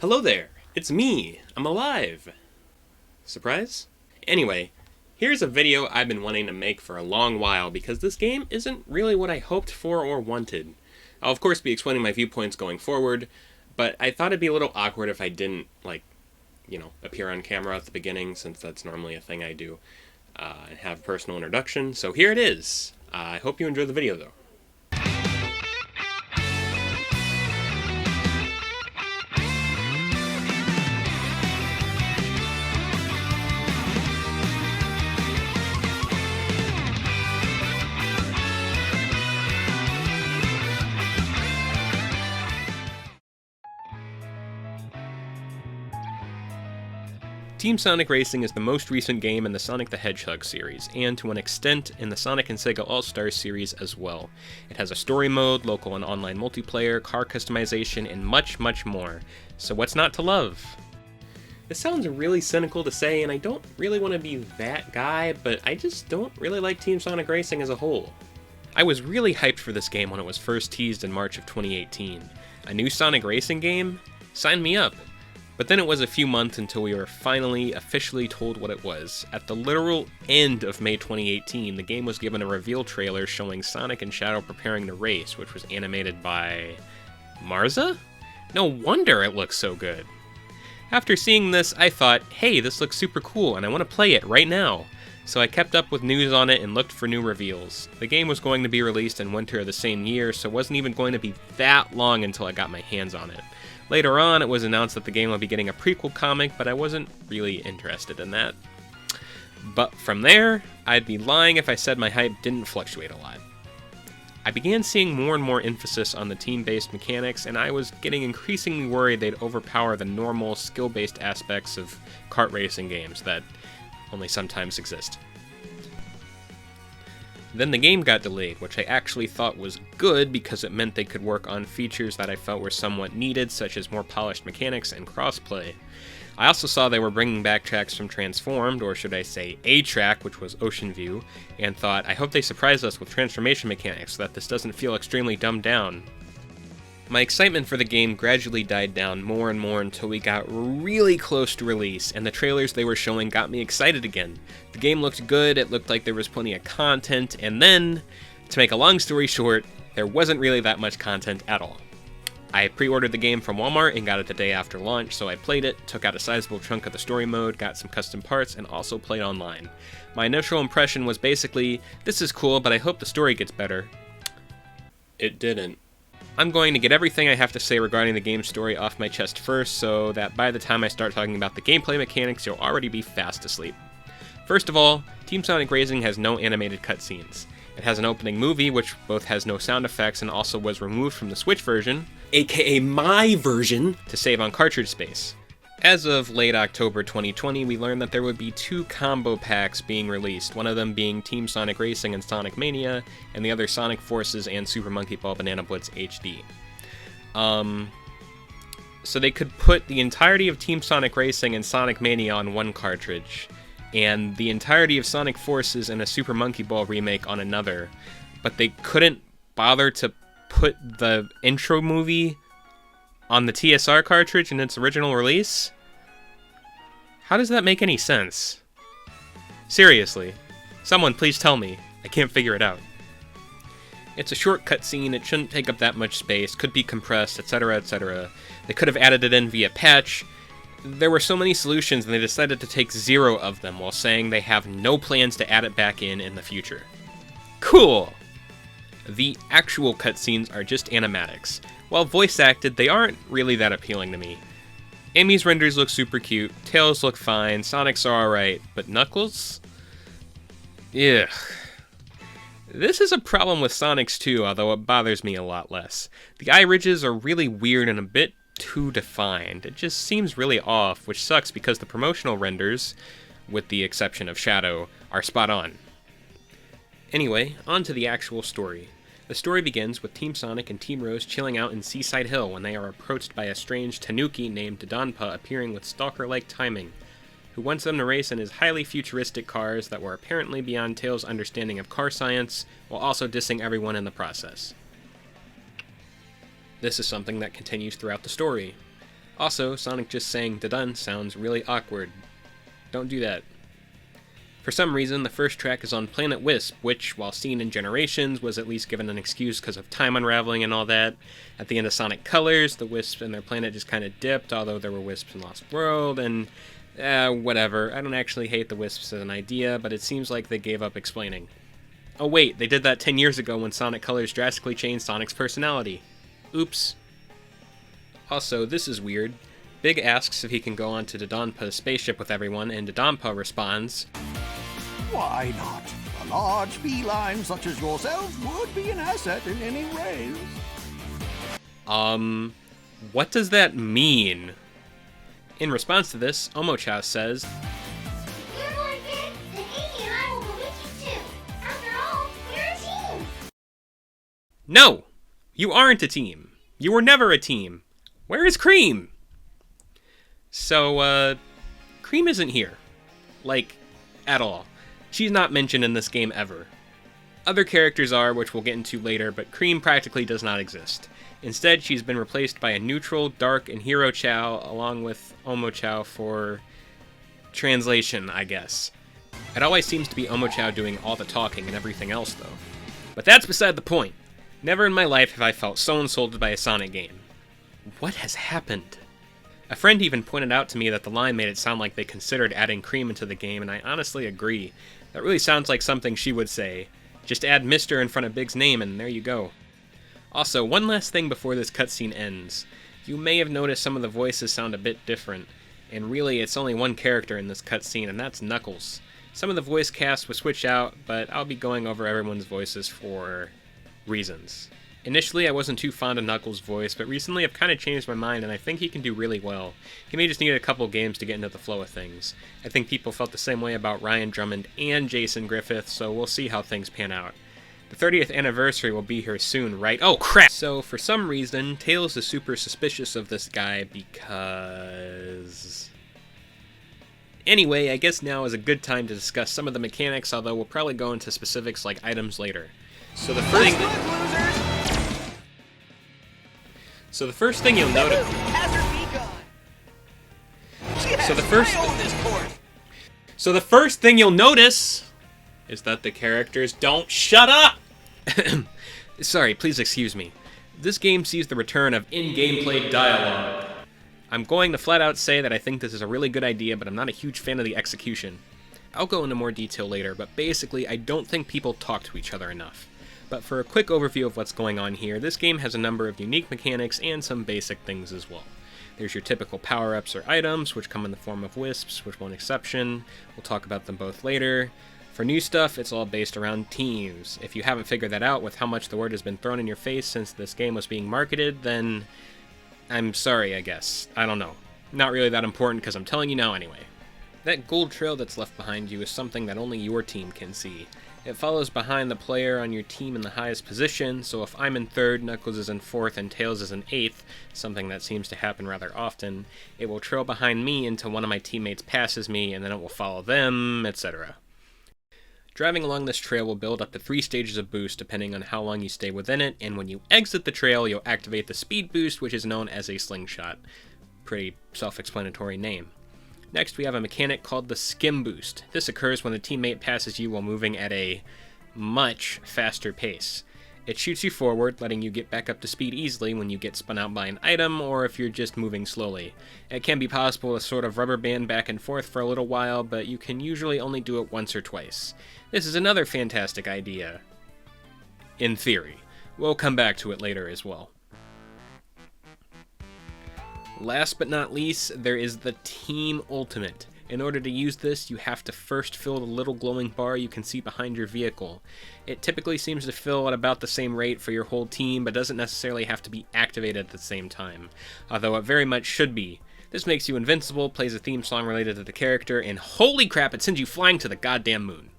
Hello there! It's me! I'm alive! Surprise? Anyway, here's a video I've been wanting to make for a long while because this game isn't really what I hoped for or wanted. I'll of course be explaining my viewpoints going forward, but I thought it'd be a little awkward if I didn't, appear on camera at the beginning, since that's normally a thing I do, and have a personal introduction. So here it is! I hope you enjoy the video though. Team Sonic Racing is the most recent game in the Sonic the Hedgehog series, and to an extent in the Sonic and Sega All-Stars series as well. It has a story mode, local and online multiplayer, car customization, and much, much more. So what's not to love? This sounds really cynical to say, and I don't really want to be that guy, but I just don't really like Team Sonic Racing as a whole. I was really hyped for this game when it was first teased in March of 2018. A new Sonic Racing game? Sign me up! But then it was a few months until we were finally officially told what it was. At the literal end of May 2018, the game was given a reveal trailer showing Sonic and Shadow preparing to race, which was animated by Marza? No wonder it looks so good. After seeing this, I thought, hey, this looks super cool and I want to play it right now. So I kept up with news on it and looked for new reveals. The game was going to be released in winter of the same year, so it wasn't even going to be that long until I got my hands on it. Later on, it was announced that the game would be getting a prequel comic, but I wasn't really interested in that. But from there, I'd be lying if I said my hype didn't fluctuate a lot. I began seeing more and more emphasis on the team-based mechanics, and I was getting increasingly worried they'd overpower the normal, skill-based aspects of kart racing games that only sometimes exist. Then the game got delayed, which I actually thought was good because it meant they could work on features that I felt were somewhat needed, such as more polished mechanics and crossplay. I also saw they were bringing back tracks from Transformed, or should I say A-Track, which was Ocean View, and thought, I hope they surprise us with transformation mechanics so that this doesn't feel extremely dumbed down. My excitement for the game gradually died down more and more until we got really close to release, and the trailers they were showing got me excited again. The game looked good, it looked like there was plenty of content, and then, to make a long story short, there wasn't really that much content at all. I pre-ordered the game from Walmart and got it the day after launch, so I played it, took out a sizable chunk of the story mode, got some custom parts, and also played online. My initial impression was basically, this is cool, but I hope the story gets better. It didn't. I'm going to get everything I have to say regarding the game's story off my chest first, so that by the time I start talking about the gameplay mechanics, you'll already be fast asleep. First of all, Team Sonic Racing has no animated cutscenes. It has an opening movie, which both has no sound effects and also was removed from the Switch version, aka my version, to save on cartridge space. As of late October 2020, we learned that there would be 2 combo packs being released, one of them being Team Sonic Racing and Sonic Mania, and the other Sonic Forces and Super Monkey Ball Banana Blitz HD. So they could put the entirety of Team Sonic Racing and Sonic Mania on one cartridge, and the entirety of Sonic Forces and a Super Monkey Ball remake on another, but they couldn't bother to put the intro movie on the TSR cartridge in its original release? How does that make any sense? Seriously, someone please tell me. I can't figure it out. It's a short cutscene, it shouldn't take up that much space, could be compressed, etc, etc. They could have added it in via patch. There were so many solutions and they decided to take 0 of them while saying they have no plans to add it back in the future. Cool! The actual cutscenes are just animatics. While voice acted, they aren't really that appealing to me. Amy's renders look super cute, Tails look fine, Sonic's are alright, but Knuckles? Ugh. This is a problem with Sonic's too, although it bothers me a lot less. The eye ridges are really weird and a bit too defined. It just seems really off, which sucks because the promotional renders, with the exception of Shadow, are spot on. Anyway, on to the actual story. The story begins with Team Sonic and Team Rose chilling out in Seaside Hill when they are approached by a strange tanuki named Dodonpa appearing with stalker-like timing, who wants them to race in his highly futuristic cars that were apparently beyond Tails' understanding of car science, while also dissing everyone in the process. This is something that continues throughout the story. Also, Sonic just saying "da-dun" sounds really awkward. Don't do that. For some reason, the first track is on Planet Wisp, which, while seen in Generations, was at least given an excuse because of time unraveling and all that. At the end of Sonic Colors, the Wisps and their planet just kind of dipped, although there were Wisps in Lost World, and whatever. I don't actually hate the Wisps as an idea, but it seems like they gave up explaining. Oh wait, they did that 10 years ago when Sonic Colors drastically changed Sonic's personality. Oops. Also, this is weird. Big asks if he can go onto Dodonpa's spaceship with everyone, and Dodonpa responds, "Why not? A large feline such as yourself would be an asset in any race." What does that mean? In response to this, Omochao says, "You're going big, then Amy and I will go with you too. After all, we're a team." No! You aren't a team. You were never a team. Where is Cream? So, Cream isn't here. Like, at all. She's not mentioned in this game ever. Other characters are, which we'll get into later, but Cream practically does not exist. Instead, she's been replaced by a neutral, Dark, and Hero Chow, along with Omochao for translation, I guess. It always seems to be Omochao doing all the talking and everything else, though. But that's beside the point. Never in my life have I felt so insulted by a Sonic game. What has happened? A friend even pointed out to me that the line made it sound like they considered adding Cream into the game, and I honestly agree. That really sounds like something she would say. Just add Mr. in front of Big's name, and there you go. Also, one last thing before this cutscene ends. You may have noticed some of the voices sound a bit different, and really it's only one character in this cutscene, and that's Knuckles. Some of the voice cast was switched out, but I'll be going over everyone's voices for reasons. Initially, I wasn't too fond of Knuckles' voice, but recently I've kind of changed my mind, and I think he can do really well. He may just need a couple games to get into the flow of things. I think people felt the same way about Ryan Drummond and Jason Griffith, so we'll see how things pan out. The 30th anniversary will be here soon, right? Oh, crap! So, for some reason, Tails is super suspicious of this guy because... Anyway, I guess now is a good time to discuss some of the mechanics, although we'll probably go into specifics like items later. So the first thing you'll notice. So the first thing you'll notice is that the characters don't shut up. Sorry, please excuse me. This game sees the return of in-gameplay dialogue. I'm going to flat out say that I think this is a really good idea, but I'm not a huge fan of the execution. I'll go into more detail later, but basically I don't think people talk to each other enough. But for a quick overview of what's going on here, this game has a number of unique mechanics and some basic things as well. There's your typical power-ups or items, which come in the form of wisps, with one exception. We'll talk about them both later. For new stuff, it's all based around teams. If you haven't figured that out with how much the word has been thrown in your face since this game was being marketed, then I'm sorry, I guess. I don't know. Not really that important because I'm telling you now anyway. That gold trail that's left behind you is something that only your team can see. It follows behind the player on your team in the highest position, so if I'm in 3rd, Knuckles is in 4th, and Tails is in 8th, something that seems to happen rather often, it will trail behind me until one of my teammates passes me, and then it will follow them, etc. Driving along this trail will build up to 3 stages of boost depending on how long you stay within it, and when you exit the trail, you'll activate the speed boost, which is known as a slingshot. Pretty self-explanatory name. Next, we have a mechanic called the Skim Boost. This occurs when a teammate passes you while moving at a much faster pace. It shoots you forward, letting you get back up to speed easily when you get spun out by an item, or if you're just moving slowly. It can be possible to sort of rubber band back and forth for a little while, but you can usually only do it once or twice. This is another fantastic idea. In theory. We'll come back to it later as well. Last but not least, there is the Team Ultimate. In order to use this, you have to first fill the little glowing bar you can see behind your vehicle. It typically seems to fill at about the same rate for your whole team, but doesn't necessarily have to be activated at the same time, although it very much should be. This makes you invincible, plays a theme song related to the character, and holy crap, it sends you flying to the goddamn moon.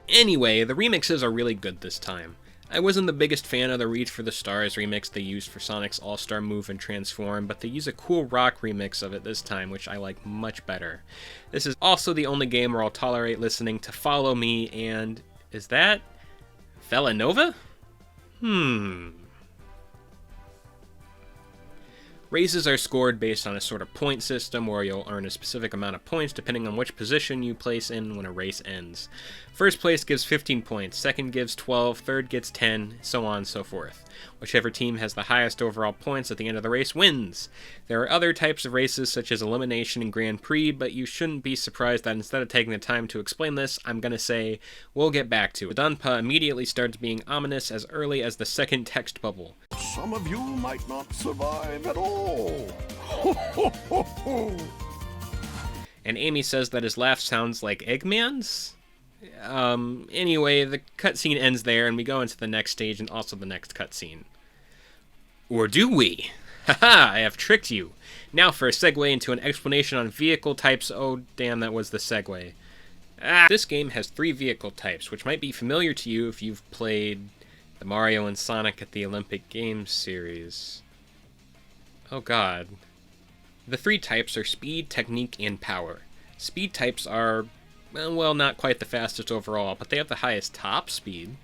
Anyway, the remixes are really good this time. I wasn't the biggest fan of the Reach for the Stars remix they used for Sonic's All-Star Move and Transform, but they use a cool rock remix of it this time, which I like much better. This is also the only game where I'll tolerate listening to Follow Me and... is that... Velanova? Races are scored based on a sort of point system where you'll earn a specific amount of points depending on which position you place in when a race ends. First place gives 15 points, second gives 12, third gets 10, so on and so forth. Whichever team has the highest overall points at the end of the race wins. There are other types of races such as Elimination and Grand Prix, but you shouldn't be surprised that instead of taking the time to explain this, I'm gonna say, we'll get back to it. Danpa immediately starts being ominous as early as the second text bubble. Some of you might not survive at all. Ho, ho, ho, ho. And Amy says that his laugh sounds like Eggman's? Anyway, the cutscene ends there, and we go into the next stage and also the next cutscene. Or do we? Haha, I have tricked you. Now for a segue into an explanation on vehicle types. Oh, damn, that was the segue. This game has 3 vehicle types, which might be familiar to you if you've played the Mario and Sonic at the Olympic Games series. Oh god. The 3 types are speed, technique, and power. Speed types are, well, not quite the fastest overall, but they have the highest top speed.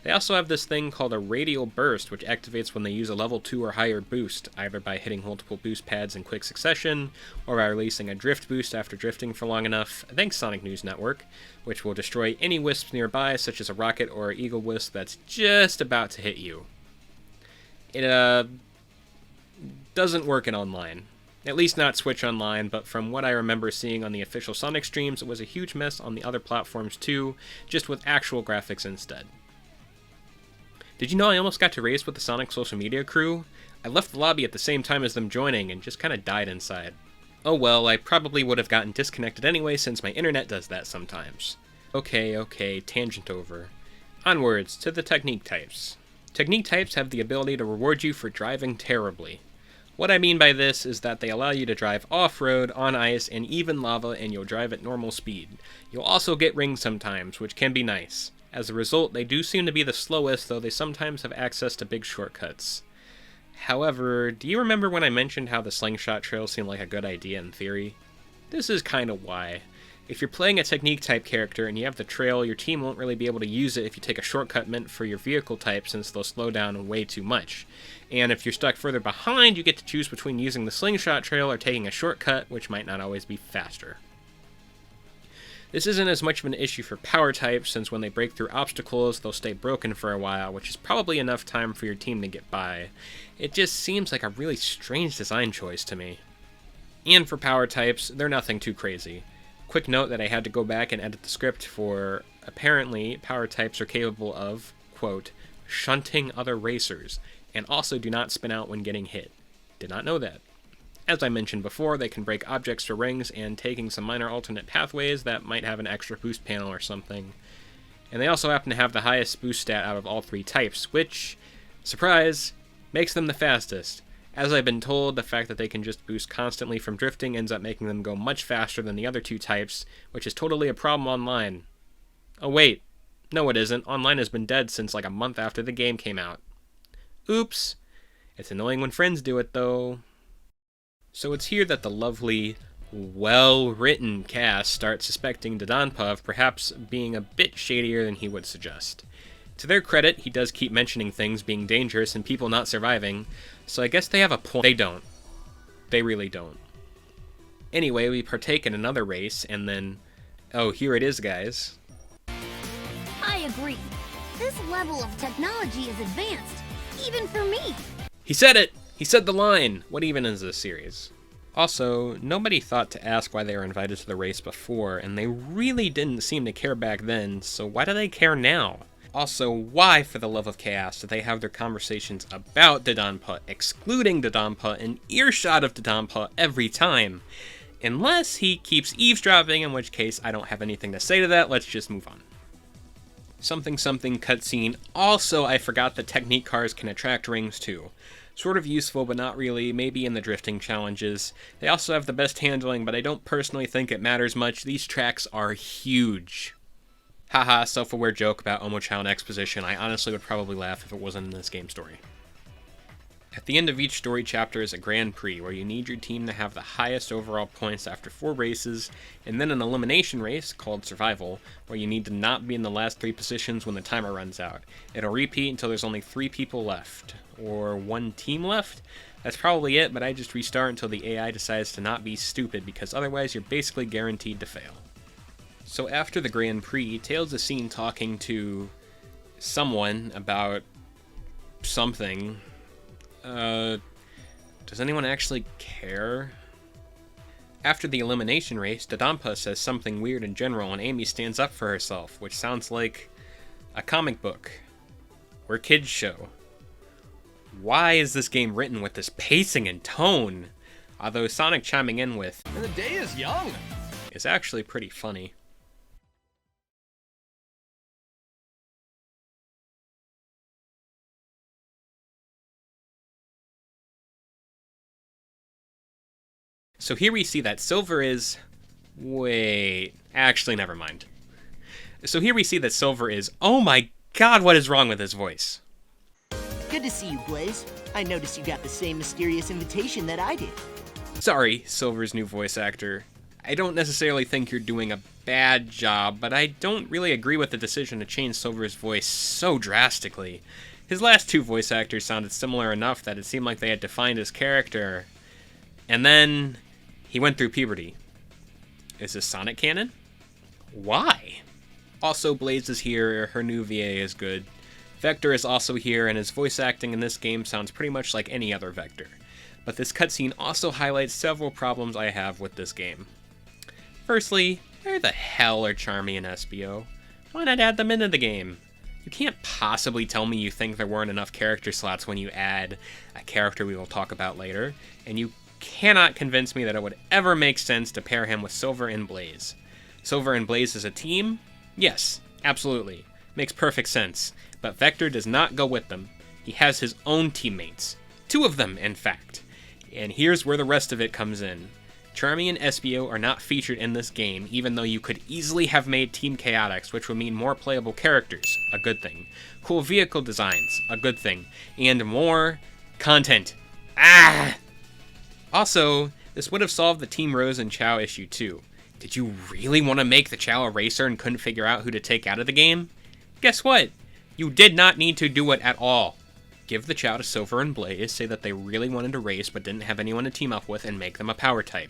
They also have this thing called a radial burst, which activates when they use a level 2 or higher boost, either by hitting multiple boost pads in quick succession, or by releasing a drift boost after drifting for long enough, thanks Sonic News Network, which will destroy any wisps nearby, such as a rocket or an eagle wisp that's just about to hit you. It, doesn't work in online. At least not Switch Online, but from what I remember seeing on the official Sonic streams, it was a huge mess on the other platforms too, just with actual graphics instead. Did you know I almost got to race with the Sonic social media crew? I left the lobby at the same time as them joining and just kinda died inside. Oh well, I probably would have gotten disconnected anyway since my internet does that sometimes. Okay, tangent over. Onwards to the technique types. Technique types have the ability to reward you for driving terribly. What I mean by this is that they allow you to drive off-road, on ice, and even lava, and you'll drive at normal speed. You'll also get rings sometimes, which can be nice. As a result, they do seem to be the slowest, though they sometimes have access to big shortcuts. However, do you remember when I mentioned how the slingshot trail seemed like a good idea in theory? This is kinda why. If you're playing a technique type character and you have the trail, your team won't really be able to use it if you take a shortcut meant for your vehicle type since they'll slow down way too much. And if you're stuck further behind, you get to choose between using the slingshot trail or taking a shortcut, which might not always be faster. This isn't as much of an issue for power types, since when they break through obstacles, they'll stay broken for a while, which is probably enough time for your team to get by. It just seems like a really strange design choice to me. And for power types, they're nothing too crazy. Quick note that I had to go back and edit the script for, apparently, power types are capable of, quote, shunting other racers, and also do not spin out when getting hit. Did not know that. As I mentioned before, they can break objects to rings and taking some minor alternate pathways that might have an extra boost panel or something. And they also happen to have the highest boost stat out of all 3 types, which, surprise, makes them the fastest. As I've been told, the fact that they can just boost constantly from drifting ends up making them go much faster than the other 2 types, which is totally a problem online. Oh wait, no it isn't. Online has been dead since like a month after the game came out. Oops. It's annoying when friends do it though. So it's here that the lovely, well-written cast starts suspecting Danpa of perhaps being a bit shadier than he would suggest. To their credit, he does keep mentioning things being dangerous and people not surviving, so I guess they have a point. They don't. They really don't. Anyway, we partake in another race, and then... oh, here it is, guys. I agree. This level of technology is advanced, even for me. He said it! He said the line! What even is this series? Also, nobody thought to ask why they were invited to the race before, and they really didn't seem to care back then, so why do they care now? Also, why, for the love of chaos, do they have their conversations about Danpa, excluding Danpa, and earshot of Danpa every time? Unless he keeps eavesdropping, in which case I don't have anything to say to that, let's just move on. Something cutscene. Also, I forgot that technique cars can attract rings too. Sort of useful, but not really, maybe in the drifting challenges. They also have the best handling, but I don't personally think it matters much. These tracks are huge. Haha, self-aware joke about Omo-chan exposition. I honestly would probably laugh if it wasn't in this game story. At the end of each story chapter is a Grand Prix, where you need your team to have the highest overall points after 4 races, and then an elimination race, called Survival, where you need to not be in the last 3 positions when the timer runs out. It'll repeat until there's only 3 people left. Or 1 team left? That's probably it, but I just restart until the AI decides to not be stupid, because otherwise you're basically guaranteed to fail. So after the Grand Prix, Tails is seen talking to someone about something. Does anyone actually care? After the elimination race, Dodonpa says something weird in general, and Amy stands up for herself, which sounds like a comic book or kids show. Why is this game written with this pacing and tone? Although Sonic chiming in with, And the day is young. is actually pretty funny. So here we see that Silver is... Wait... Actually, never mind. So here we see that Silver is... Oh my god, what is wrong with his voice? Good to see you, Blaze. I noticed you got the same mysterious invitation that I did. Sorry, Silver's new voice actor. I don't necessarily think you're doing a bad job, but I don't really agree with the decision to change Silver's voice so drastically. His last two voice actors sounded similar enough that it seemed like they had defined his character. And then... he went through puberty. Is this Sonic canon? Why? Also, Blaze is here, her new VA is good. Vector is also here, and his voice acting in this game sounds pretty much like any other Vector. But this cutscene also highlights several problems I have with this game. Firstly, where the hell are Charmy and Espio? Why not add them into the game? You can't possibly tell me you think there weren't enough character slots when you add a character we will talk about later, and you cannot convince me that it would ever make sense to pair him with Silver and Blaze. Silver and Blaze as a team? Yes, absolutely. Makes perfect sense. But Vector does not go with them. He has his own teammates. 2 of them, in fact. And here's where the rest of it comes in. Charmy and Espio are not featured in this game, even though you could easily have made Team Chaotix, which would mean more playable characters, a good thing. Cool vehicle designs, a good thing. And more content. Ah! Also, this would have solved the Team Rose and Chao issue too. Did you really want to make the Chao a racer and couldn't figure out who to take out of the game? Guess what? You did not need to do it at all. Give the Chao to Silver and Blaze, say that they really wanted to race but didn't have anyone to team up with, and make them a power type.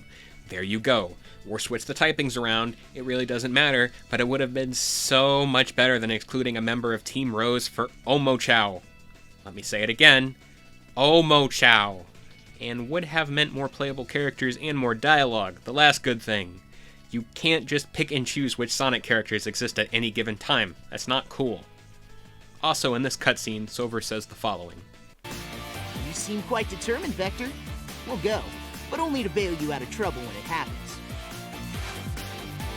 There you go. Or switch the typings around, it really doesn't matter, but it would have been so much better than excluding a member of Team Rose for Omo Chao. Let me say it again. Omo Chao. And would have meant more playable characters and more dialogue, the last good thing. You can't just pick and choose which Sonic characters exist at any given time. That's not cool. Also, in this cutscene, Silver says the following. You seem quite determined, Vector. We'll go, but only to bail you out of trouble when it happens.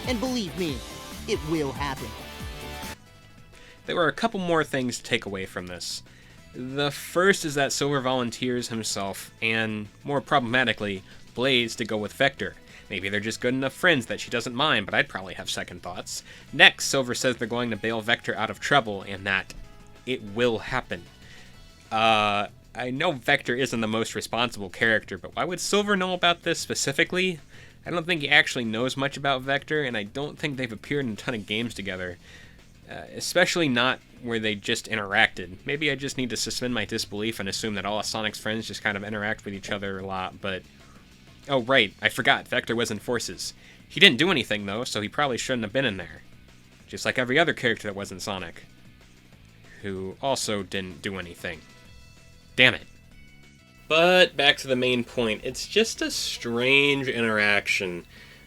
And believe me, it will happen. There were a couple more things to take away from this. The first is that Silver volunteers himself, and, more problematically, Blaze to go with Vector. Maybe they're just good enough friends that she doesn't mind, but I'd probably have second thoughts. Next, Silver says they're going to bail Vector out of trouble, and that it will happen. I know Vector isn't the most responsible character, but why would Silver know about this specifically? I don't think he actually knows much about Vector, and I don't think they've appeared in a ton of games together. Especially not where they just interacted. Maybe I just need to suspend my disbelief and assume that all of Sonic's friends just kind of interact with each other a lot, but... Oh, right, I forgot, Vector was in Forces. He didn't do anything, though, so he probably shouldn't have been in there. Just like every other character that wasn't Sonic. Who also didn't do anything. Damn it. But back to the main point, it's just a strange interaction.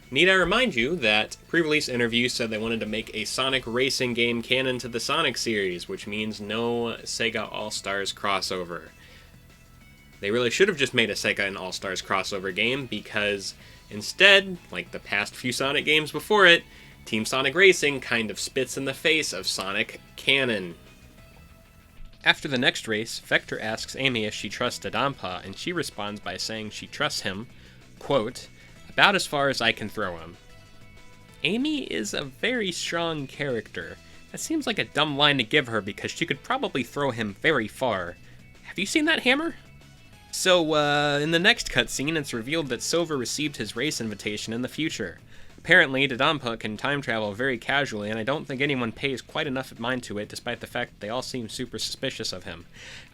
Need I remind you that pre-release interviews said they wanted to make a Sonic racing game canon to the Sonic series, which means no Sega All-Stars crossover. They really should have just made a Sega and All-Stars crossover game, because instead, like the past few Sonic games before it, Team Sonic Racing kind of spits in the face of Sonic canon. After the next race, Vector asks Amy if she trusts Dodonpa, and she responds by saying she trusts him, quote, about as far as I can throw him. Amy is a very strong character. That seems like a dumb line to give her because she could probably throw him very far. Have you seen that hammer? So, in the next cutscene, it's revealed that Silver received his race invitation in the future. Apparently, Dodonpa can time travel very casually, and I don't think anyone pays quite enough mind to it, despite the fact that they all seem super suspicious of him.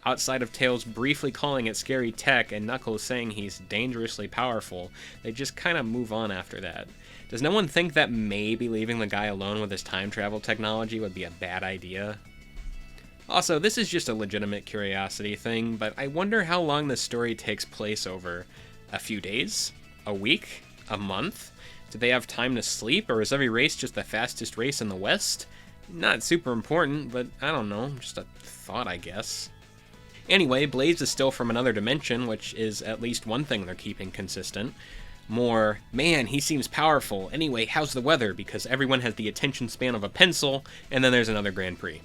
Outside of Tails briefly calling it scary tech and Knuckles saying he's dangerously powerful, they just kind of move on after that. Does no one think that maybe leaving the guy alone with his time travel technology would be a bad idea? Also, this is just a legitimate curiosity thing, but I wonder how long this story takes place over. A few days? A week? A month? Do they have time to sleep, or is every race just the fastest race in the West? Not super important, but I don't know, just a thought, I guess. Anyway, Blaze is still from another dimension, which is at least one thing they're keeping consistent. More, man, he seems powerful. Anyway, how's the weather? Because everyone has the attention span of a pencil, and then there's another Grand Prix.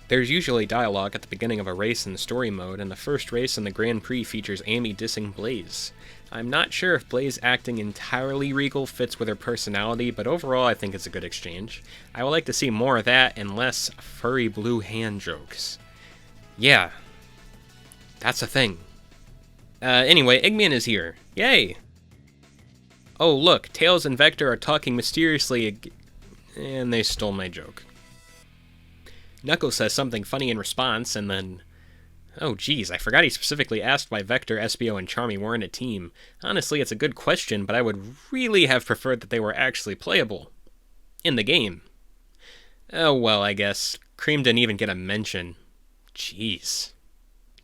There's usually dialogue at the beginning of a race in story mode, and the first race in the Grand Prix features Amy dissing Blaze. I'm not sure if Blaze acting entirely regal fits with her personality, but overall I think it's a good exchange. I would like to see more of that and less furry blue hand jokes. Yeah, that's a thing. Anyway, Eggman is here. Yay! Oh look, Tails and Vector are talking mysteriously and they stole my joke. Knuckles says something funny in response, and then... Oh geez, I forgot he specifically asked why Vector, Espio, and Charmy weren't a team. Honestly, it's a good question, but I would really have preferred that they were actually playable. In the game. Oh well, I guess. Cream didn't even get a mention. Jeez.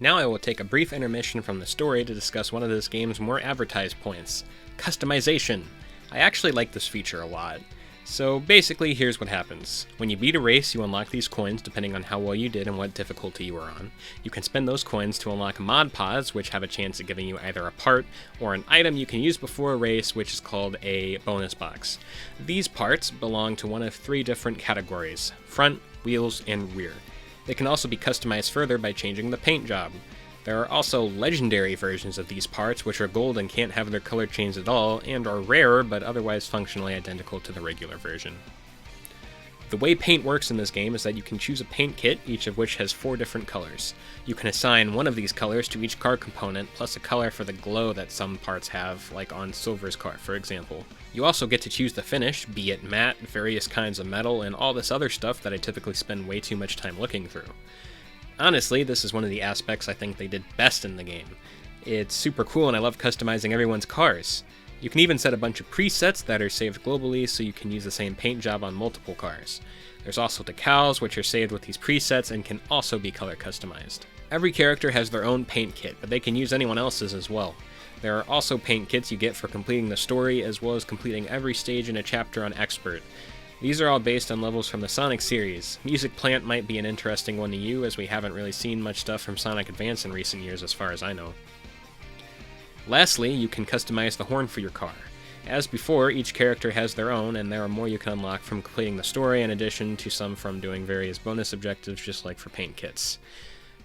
Now I will take a brief intermission from the story to discuss one of this game's more advertised points. Customization. I actually like this feature a lot. So basically, here's what happens. When you beat a race, you unlock these coins depending on how well you did and what difficulty you were on. You can spend those coins to unlock mod pods, which have a chance of giving you either a part or an item you can use before a race, which is called a bonus box. These parts belong to one of 3 different categories: front, wheels, and rear. They can also be customized further by changing the paint job. There are also legendary versions of these parts, which are gold and can't have their color changed at all, and are rarer but otherwise functionally identical to the regular version. The way paint works in this game is that you can choose a paint kit, each of which has 4 different colors. You can assign one of these colors to each car component, plus a color for the glow that some parts have, like on Silver's car, for example. You also get to choose the finish, be it matte, various kinds of metal, and all this other stuff that I typically spend way too much time looking through. Honestly, this is one of the aspects I think they did best in the game. It's super cool and I love customizing everyone's cars. You can even set a bunch of presets that are saved globally so you can use the same paint job on multiple cars. There's also decals, which are saved with these presets and can also be color customized. Every character has their own paint kit, but they can use anyone else's as well. There are also paint kits you get for completing the story, as well as completing every stage in a chapter on Expert. These are all based on levels from the Sonic series. Music Plant might be an interesting one to you, as we haven't really seen much stuff from Sonic Advance in recent years as far as I know. Lastly, you can customize the horn for your car. As before, each character has their own, and there are more you can unlock from completing the story, in addition to some from doing various bonus objectives just like for paint kits.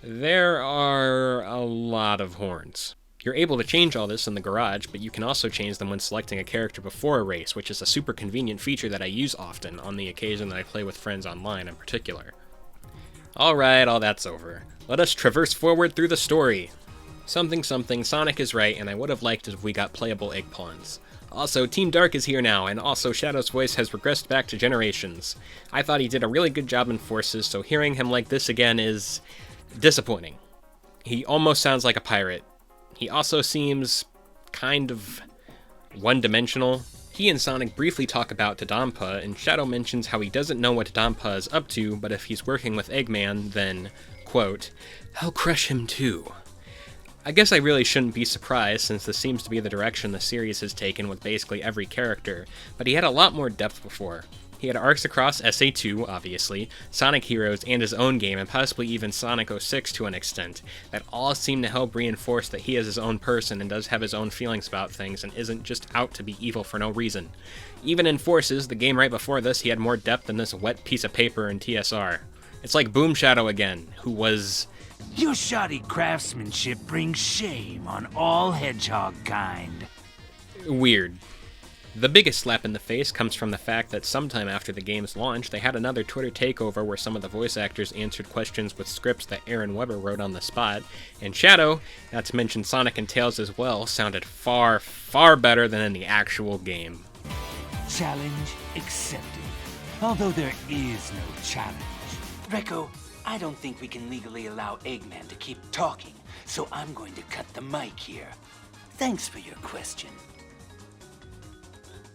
There are a lot of horns. You're able to change all this in the garage, but you can also change them when selecting a character before a race, which is a super convenient feature that I use often, on the occasion that I play with friends online in particular. Alright, all that's over. Let us traverse forward through the story. Something, Sonic is right, and I would have liked it if we got playable egg pawns. Also, Team Dark is here now, and also Shadow's voice has regressed back to Generations. I thought he did a really good job in Forces, so hearing him like this again is disappointing. He almost sounds like a pirate. He also seems kind of one-dimensional. He and Sonic briefly talk about Dodonpa, and Shadow mentions how he doesn't know what Dodonpa is up to, but if he's working with Eggman, then, quote, "I'll crush him too." I guess I really shouldn't be surprised, since this seems to be the direction the series has taken with basically every character, but he had a lot more depth before. He had arcs across SA2, obviously, Sonic Heroes, and his own game, and possibly even Sonic 06 to an extent, that all seem to help reinforce that he is his own person and does have his own feelings about things and isn't just out to be evil for no reason. Even in Forces, the game right before this, he had more depth than this wet piece of paper in TSR. It's like Boom Shadow again, who was... Your shoddy craftsmanship brings shame on all hedgehog kind. weird. The biggest slap in the face comes from the fact that sometime after the game's launch, they had another Twitter takeover where some of the voice actors answered questions with scripts that Aaron Webber wrote on the spot, and Shadow, not to mention Sonic and Tails as well, sounded far, far better than in the actual game. Challenge accepted. Although there is no challenge. Recco, I don't think we can legally allow Eggman to keep talking, so I'm going to cut the mic here. Thanks for your question.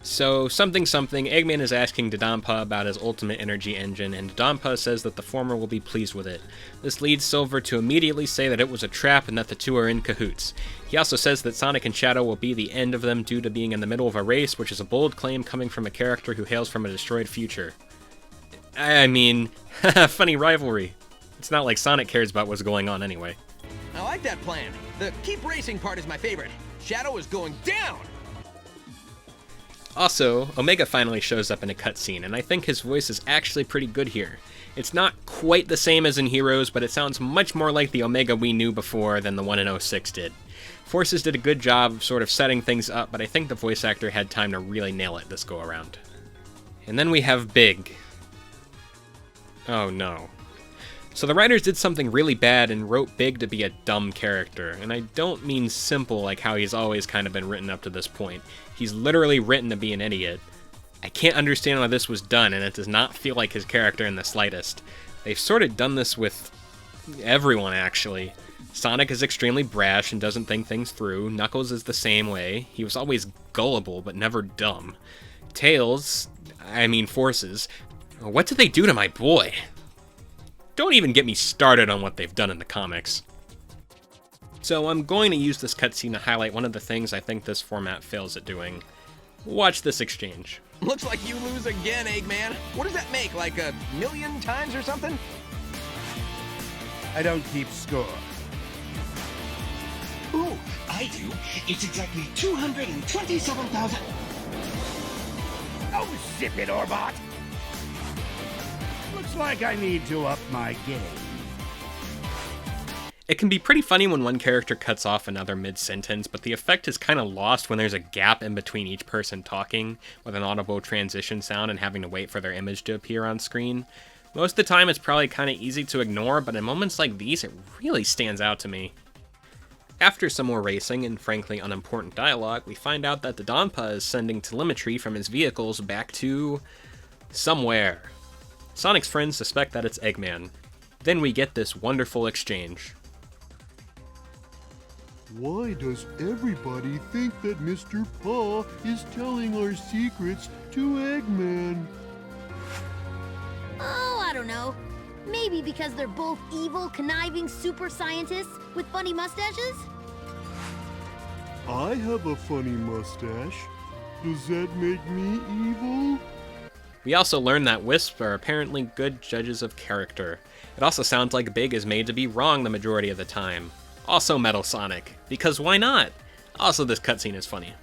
So, Eggman is asking Dodonpa about his ultimate energy engine, and Dodonpa says that the former will be pleased with it. This leads Silver to immediately say that it was a trap and that the two are in cahoots. He also says that Sonic and Shadow will be the end of them due to being in the middle of a race, which is a bold claim coming from a character who hails from a destroyed future. I mean, funny rivalry. It's not like Sonic cares about what's going on anyway. I like that plan. The keep racing part is my favorite. Shadow is going down! Also, Omega finally shows up in a cutscene, and I think his voice is actually pretty good here. It's not quite the same as in Heroes, but it sounds much more like the Omega we knew before than the one in 06 did. Forces did a good job of sort of setting things up, but I think the voice actor had time to really nail it this go around. And then we have Big. Oh no. So the writers did something really bad and wrote Big to be a dumb character, and I don't mean simple like how he's always kind of been written up to this point. He's literally written to be an idiot. I can't understand why this was done, and it does not feel like his character in the slightest. They've sort of done this with everyone, actually. Sonic is extremely brash and doesn't think things through. Knuckles is the same way. He was always gullible, but never dumb. Forces. What did they do to my boy? Don't even get me started on what they've done in the comics. So I'm going to use this cutscene to highlight one of the things I think this format fails at doing. Watch this exchange. Looks like you lose again, Eggman. What does that make, like 1,000,000 times or something? I don't keep score. Ooh, I do. It's exactly 227,000. Oh, zip it, Orbot! Looks like I need to up my game. It can be pretty funny when one character cuts off another mid-sentence, but the effect is kind of lost when there's a gap in between each person talking, with an audible transition sound and having to wait for their image to appear on screen. Most of the time it's probably kind of easy to ignore, but in moments like these it really stands out to me. After some more racing and frankly unimportant dialogue, we find out that Dodonpa is sending telemetry from his vehicles back to somewhere. Sonic's friends suspect that it's Eggman. Then we get this wonderful exchange. Why does everybody think that Mr. Paw is telling our secrets to Eggman? Oh, I don't know. Maybe because they're both evil, conniving super scientists with funny mustaches? I have a funny mustache. Does that make me evil? We also learn that Wisps are apparently good judges of character. It also sounds like Big is made to be wrong the majority of the time. Also Metal Sonic, because why not? Also, this cutscene is funny.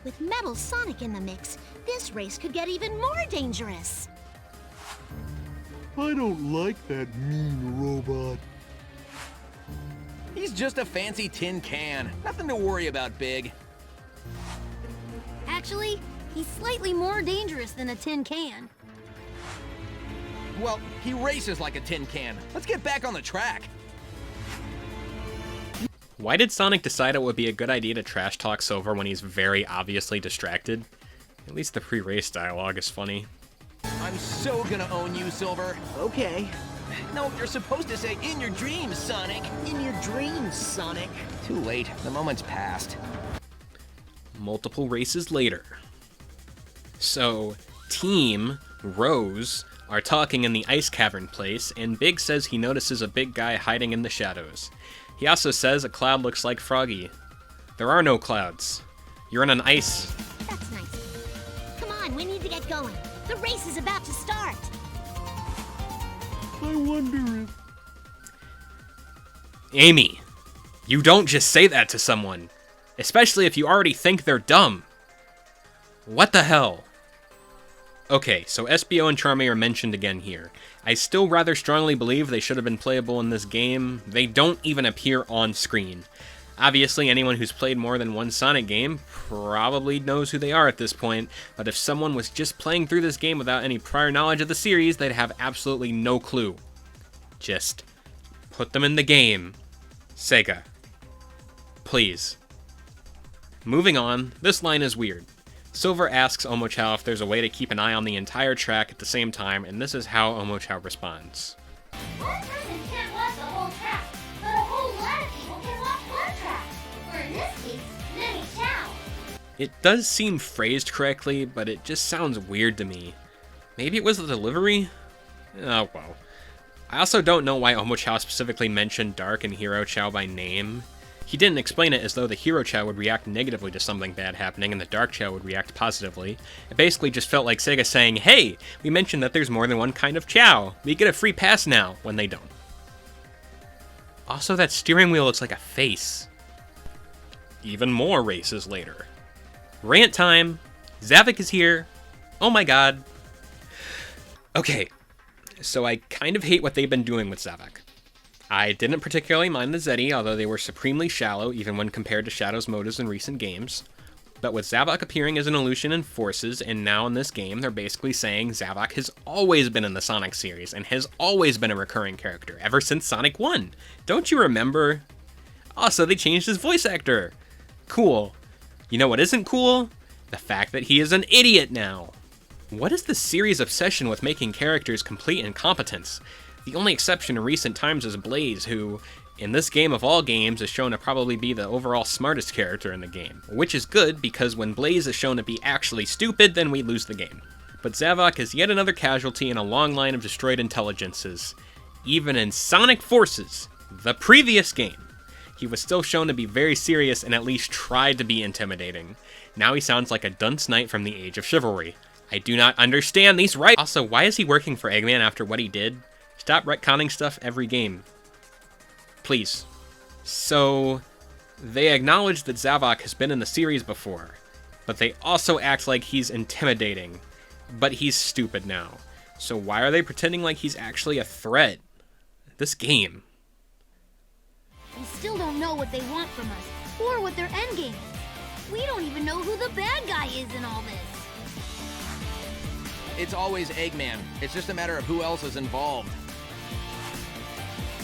With Metal Sonic in the mix, this race could get even more dangerous. I don't like that mean robot. He's just a fancy tin can. Nothing to worry about, Big. Actually, he's slightly more dangerous than a tin can. Well, he races like a tin can. Let's get back on the track. Why did Sonic decide it would be a good idea to trash talk Silver when he's very obviously distracted? At least the pre-race dialogue is funny. I'm so gonna own you, Silver. Okay. No, you're supposed to say in your dreams, Sonic. In your dreams, Sonic. Too late. The moment's passed. Multiple races later. So, Team Rose are talking in the ice cavern place, and Big says he notices a big guy hiding in the shadows. He also says a cloud looks like Froggy. There are no clouds. You're in an ice. That's nice. Come on, we need to get going. The race is about to start. I wonder if... Amy, you don't just say that to someone. Especially if you already think they're dumb. What the hell? Okay, so SBO and Charmy are mentioned again here. I still rather strongly believe they should have been playable in this game. They don't even appear on screen. Obviously, anyone who's played more than one Sonic game probably knows who they are at this point, but if someone was just playing through this game without any prior knowledge of the series, they'd have absolutely no clue. Just put them in the game. Sega. Please. Moving on, this line is weird. Silver asks Omochao if there's a way to keep an eye on the entire track at the same time, and this is how Omochao responds. One person can't watch the whole track, but a whole lot of people can watch one track. Or in this case, many chow. It does seem phrased correctly, but it just sounds weird to me. Maybe it was the delivery? Oh well. I also don't know why Omochao specifically mentioned Dark and Hero Chow by name. He didn't explain it as though the Hero Chow would react negatively to something bad happening and the Dark Chow would react positively. It basically just felt like Sega saying, hey, we mentioned that there's more than one kind of Chow. We get a free pass now, when they don't. Also, that steering wheel looks like a face. Even more races later. Rant time. Zavok is here. Oh my god. Okay, so I kind of hate what they've been doing with Zavok. I didn't particularly mind the Zeti, although they were supremely shallow even when compared to Shadow's motives in recent games. But with Zavok appearing as an illusion in Forces, and now in this game, they're basically saying Zavok has always been in the Sonic series, and has always been a recurring character, ever since Sonic 1. Don't you remember? Also, they changed his voice actor. Cool. You know what isn't cool? The fact that he is an idiot now. What is the series' obsession with making characters complete incompetence? The only exception in recent times is Blaze, who, in this game of all games, is shown to probably be the overall smartest character in the game. Which is good, because when Blaze is shown to be actually stupid, then we lose the game. But Zavok is yet another casualty in a long line of destroyed intelligences. Even in Sonic Forces, the previous game, he was still shown to be very serious and at least tried to be intimidating. Now he sounds like a dunce knight from the Age of Chivalry. I do not understand these rights. Also, why is he working for Eggman after what he did? Stop retconning stuff every game. Please. So, they acknowledge that Zavok has been in the series before, but they also act like he's intimidating, but he's stupid now. So why are they pretending like he's actually a threat? This game. We still don't know what they want from us, or what their endgame is. We don't even know who the bad guy is in all this. It's always Eggman. It's just a matter of who else is involved.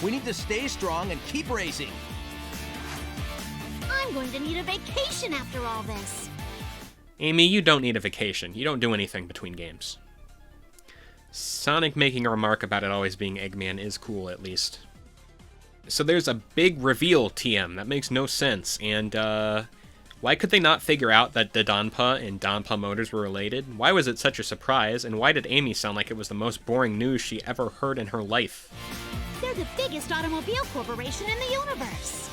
We need to stay strong and keep racing. I'm going to need a vacation after all this. Amy, you don't need a vacation. You don't do anything between games. Sonic making a remark about it always being Eggman is cool, at least. So there's a big reveal, TM. That makes no sense. And, why could they not figure out that Dodonpa and Donpa Motors were related? Why was it such a surprise? And why did Amy sound like it was the most boring news she ever heard in her life? They're the biggest automobile corporation in the universe.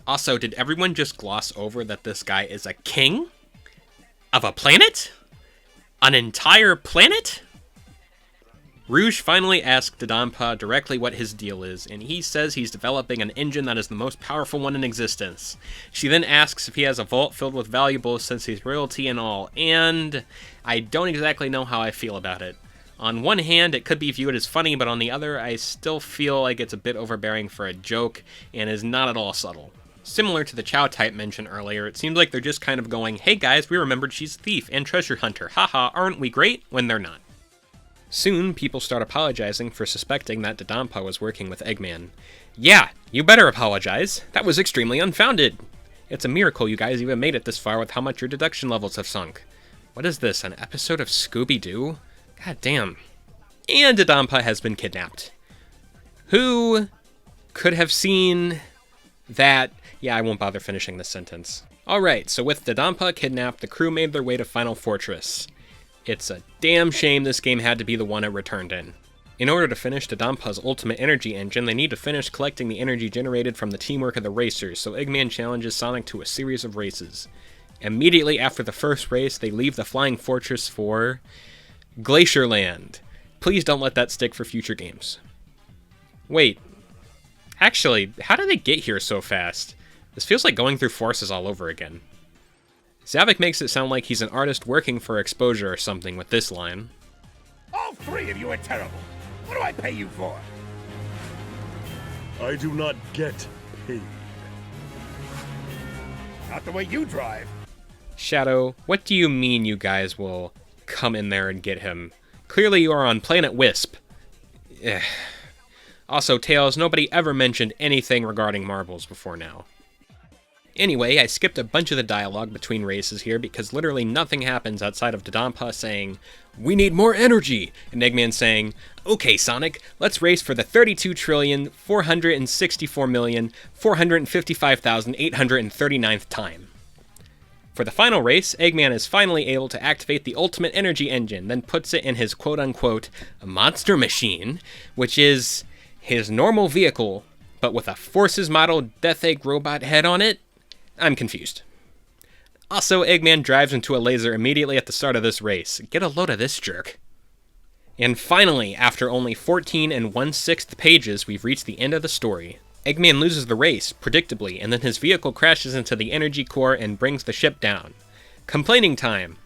Also, did everyone just gloss over that this guy is a king? Of a planet? An entire planet? Rouge finally asked Dodonpa directly what his deal is, and he says he's developing an engine that is the most powerful one in existence. She then asks if he has a vault filled with valuables since he's royalty and all, and I don't exactly know how I feel about it. On one hand, it could be viewed as funny, but on the other, I still feel like it's a bit overbearing for a joke, and is not at all subtle. Similar to the Chow type mentioned earlier, it seems like they're just kind of going, hey guys, we remembered she's a thief and treasure hunter, haha, aren't we great? When they're not. Soon, people start apologizing for suspecting that Dodonpa was working with Eggman. Yeah, you better apologize. That was extremely unfounded. It's a miracle you guys even made it this far with how much your deduction levels have sunk. What is this, an episode of Scooby-Doo? God damn. And Dodonpa has been kidnapped. Who could have seen that? Yeah, I won't bother finishing this sentence. Alright, so with Dodonpa kidnapped, the crew made their way to Final Fortress. It's a damn shame this game had to be the one it returned in. In order to finish Dodonpa's ultimate energy engine, they need to finish collecting the energy generated from the teamwork of the racers, so Eggman challenges Sonic to a series of races. Immediately after the first race, they leave the Flying Fortress for Glacierland. Please don't let that stick for future games. Wait. Actually, how did they get here so fast? This feels like going through Forces all over again. Zavok makes it sound like he's an artist working for exposure or something with this line. All three of you are terrible. What do I pay you for? I do not get paid. Not the way you drive. Shadow, what do you mean you guys will come in there and get him? Clearly you are on Planet Wisp. Ugh. Also, Tails, nobody ever mentioned anything regarding marbles before now. Anyway, I skipped a bunch of the dialogue between races here because literally nothing happens outside of Dodonpa saying, "We need more energy!" and Eggman saying, "Okay, Sonic, let's race for the 32,464,455,839th time." For the final race, Eggman is finally able to activate the Ultimate Energy Engine, then puts it in his quote-unquote monster machine, which is his normal vehicle, but with a Forces model Death Egg robot head on it? I'm confused. Also, Eggman drives into a laser immediately at the start of this race. Get a load of this jerk. And finally, after only 14 1/6 pages, we've reached the end of the story. Eggman loses the race, predictably, and then his vehicle crashes into the energy core and brings the ship down. Complaining time.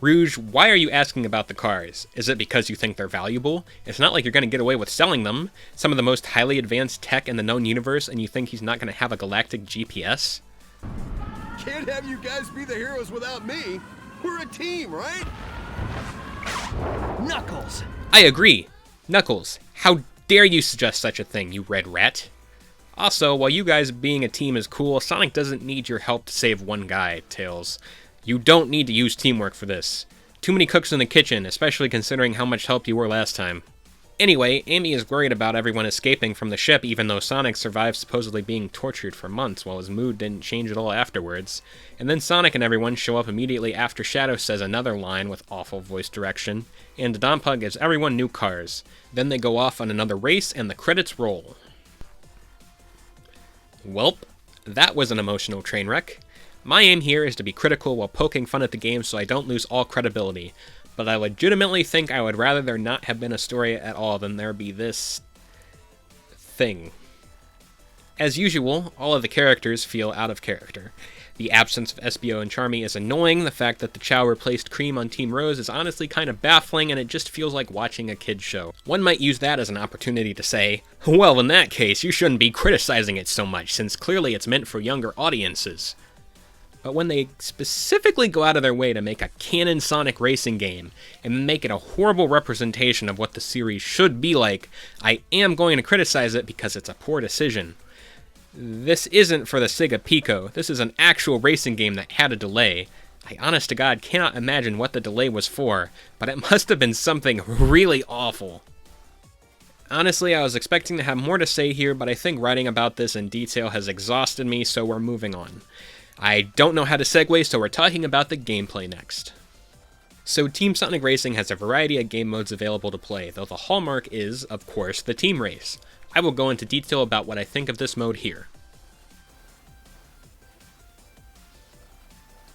Rouge, why are you asking about the cars? Is it because you think they're valuable? It's not like you're going to get away with selling them. Some of the most highly advanced tech in the known universe, and you think he's not going to have a galactic GPS? Can't have you guys be the heroes without me. We're a team, right? Knuckles! I agree. Knuckles, how dare you suggest such a thing, you red rat? Also, while you guys being a team is cool, Sonic doesn't need your help to save one guy, Tails. You don't need to use teamwork for this. Too many cooks in the kitchen, especially considering how much help you were last time. Anyway, Amy is worried about everyone escaping from the ship even though Sonic survived supposedly being tortured for months while his mood didn't change at all afterwards. And then Sonic and everyone show up immediately after Shadow says another line with awful voice direction, and Dodonpa gives everyone new cars. Then they go off on another race and the credits roll. Welp, that was an emotional train wreck. My aim here is to be critical while poking fun at the game so I don't lose all credibility, but I legitimately think I would rather there not have been a story at all than there be this thing. As usual, all of the characters feel out of character. The absence of Espio and Charmy is annoying, the fact that the Chow replaced Cream on Team Rose is honestly kind of baffling, and it just feels like watching a kid's show. One might use that as an opportunity to say, well, in that case, you shouldn't be criticizing it so much, since clearly it's meant for younger audiences. But when they specifically go out of their way to make a canon Sonic racing game, and make it a horrible representation of what the series should be like, I am going to criticize it because it's a poor decision. This isn't for the Sega Pico, this is an actual racing game that had a delay. I honest to God cannot imagine what the delay was for, but it must have been something really awful. Honestly, I was expecting to have more to say here, but I think writing about this in detail has exhausted me, so we're moving on. I don't know how to segue, so we're talking about the gameplay next. So Team Sonic Racing has a variety of game modes available to play, though the hallmark is, of course, the team race. I will go into detail about what I think of this mode here.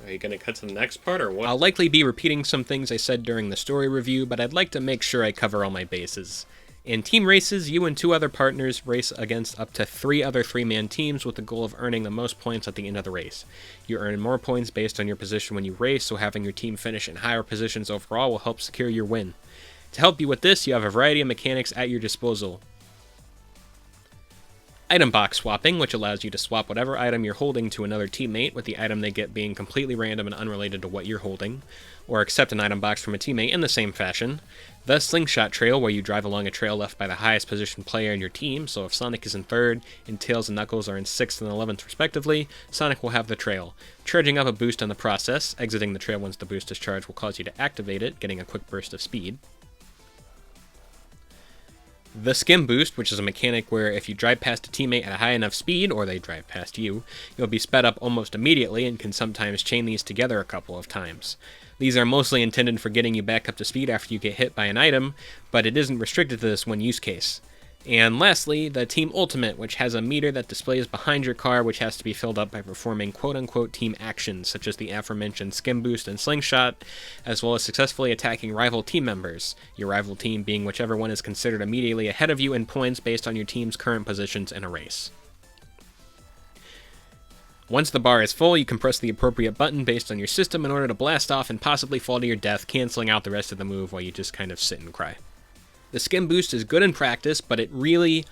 Are you going to cut to the next part, or what? I'll likely be repeating some things I said during the story review, but I'd like to make sure I cover all my bases. In team races, you and 2 other partners race against up to 3 other 3-man teams with the goal of earning the most points at the end of the race. You earn more points based on your position when you race, so having your team finish in higher positions overall will help secure your win. To help you with this, you have a variety of mechanics at your disposal. Item box swapping, which allows you to swap whatever item you're holding to another teammate, with the item they get being completely random and unrelated to what you're holding, or accept an item box from a teammate in the same fashion. The slingshot trail, where you drive along a trail left by the highest positioned player in your team, so if Sonic is in 3rd, and Tails and Knuckles are in 6th and 11th respectively, Sonic will have the trail. Charging up a boost on the process, exiting the trail once the boost is charged will cause you to activate it, getting a quick burst of speed. The skim boost, which is a mechanic where if you drive past a teammate at a high enough speed, or they drive past you, you'll be sped up almost immediately and can sometimes chain these together a couple of times. These are mostly intended for getting you back up to speed after you get hit by an item, but it isn't restricted to this one use case. And lastly, the Team Ultimate, which has a meter that displays behind your car, which has to be filled up by performing quote-unquote team actions, such as the aforementioned skim boost and slingshot, as well as successfully attacking rival team members, your rival team being whichever one is considered immediately ahead of you in points based on your team's current positions in a race. Once the bar is full, you can press the appropriate button based on your system in order to blast off and possibly fall to your death, canceling out the rest of the move while you just kind of sit and cry. The skim boost is good in practice, but it really,